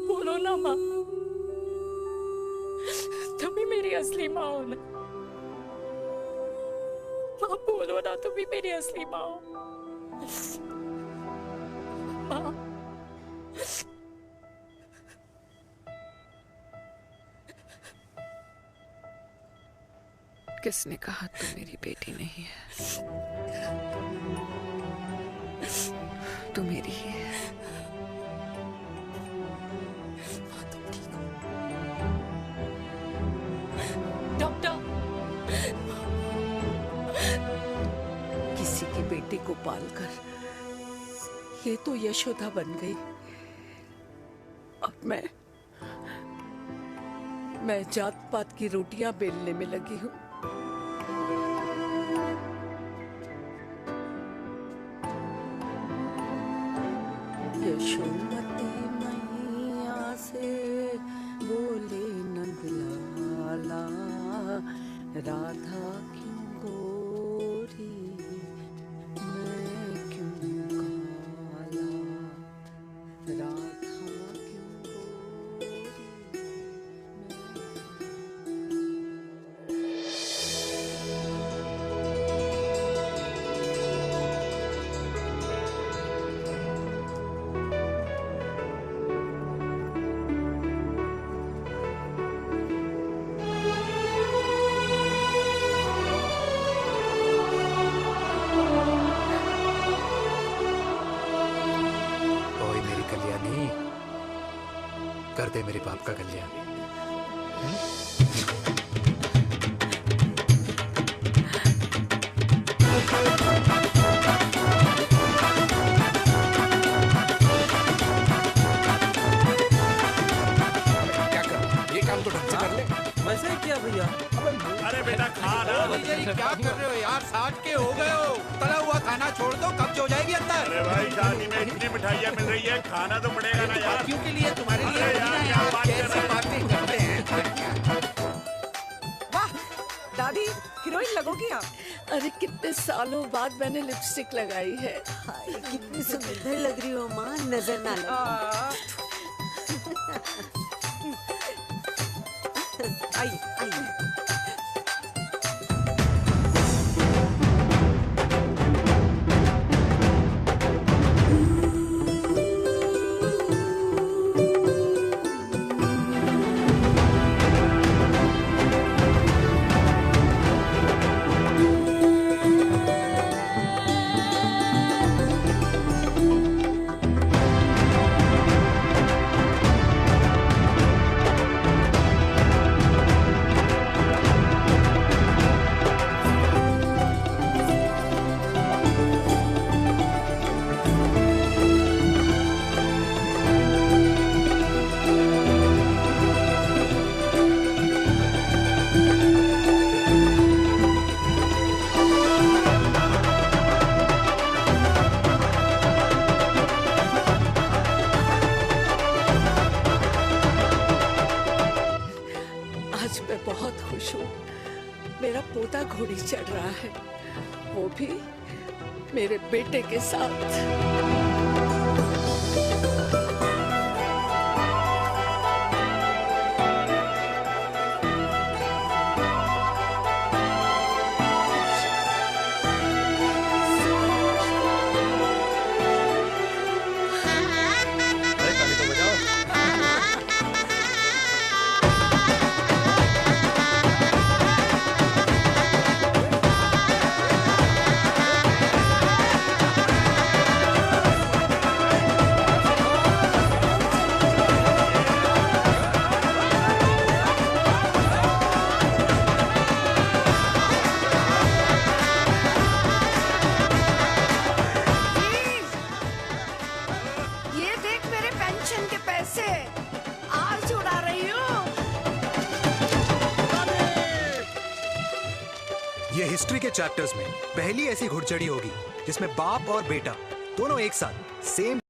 बोलो ना माँ, तुम ही मेरी असली माँ हो ना। माँ बोलो ना, तुम ही मेरी असली माँ हो। माँ, किसने कहा तू मेरी बेटी नहीं है? तू मेरी ही है। डॉक्टर, किसी की बेटी को पालकर ये तो यशोदा बन गई। अब मैं जात पात की रोटियां बेलने में लगी हूँ। यशोमती मैया से बोले नंदलाला, राधा क्यों गोरी मैं क्यों काला, राधा कर दे मेरे बाप का कल्याण। क्या कर, ये काम तो ढंग से कर ले। वैसे ही किया भैया। अरे बेटा खा ना। भैया ये क्या कर रहे हो यार, 60 के हो गए हो। तला हुआ खाना छोड़ दो, कब्ज हो जाएगी अंदर। अरे भाई शादी में इतनी मिठाइयाँ मिल रही है, खाना तो पड़ेगा ना यार। क्यों के लिए तुम्हारे लिए अरे यार क्या बात कर रहे बातें करते हैं। वाह दादी, हीरोइन लगोगी आप। अरे कितने सालों बाद मैंने लिपस्टिक लगाई है। हाय कितनी सुंदर लग रही हो माँ, नजर ना लगे। आइए आइए। बहुत खुश हूँ। मेरा पोता घोड़ी चढ़ रहा है, वो भी मेरे बेटे के साथ। ये देख मेरे पेंशन के पैसे आज उड़ा रही हूँ। ये हिस्ट्री के चैप्टर्स में पहली ऐसी घुड़चढ़ी होगी जिसमें बाप और बेटा दोनों एक साथ सेम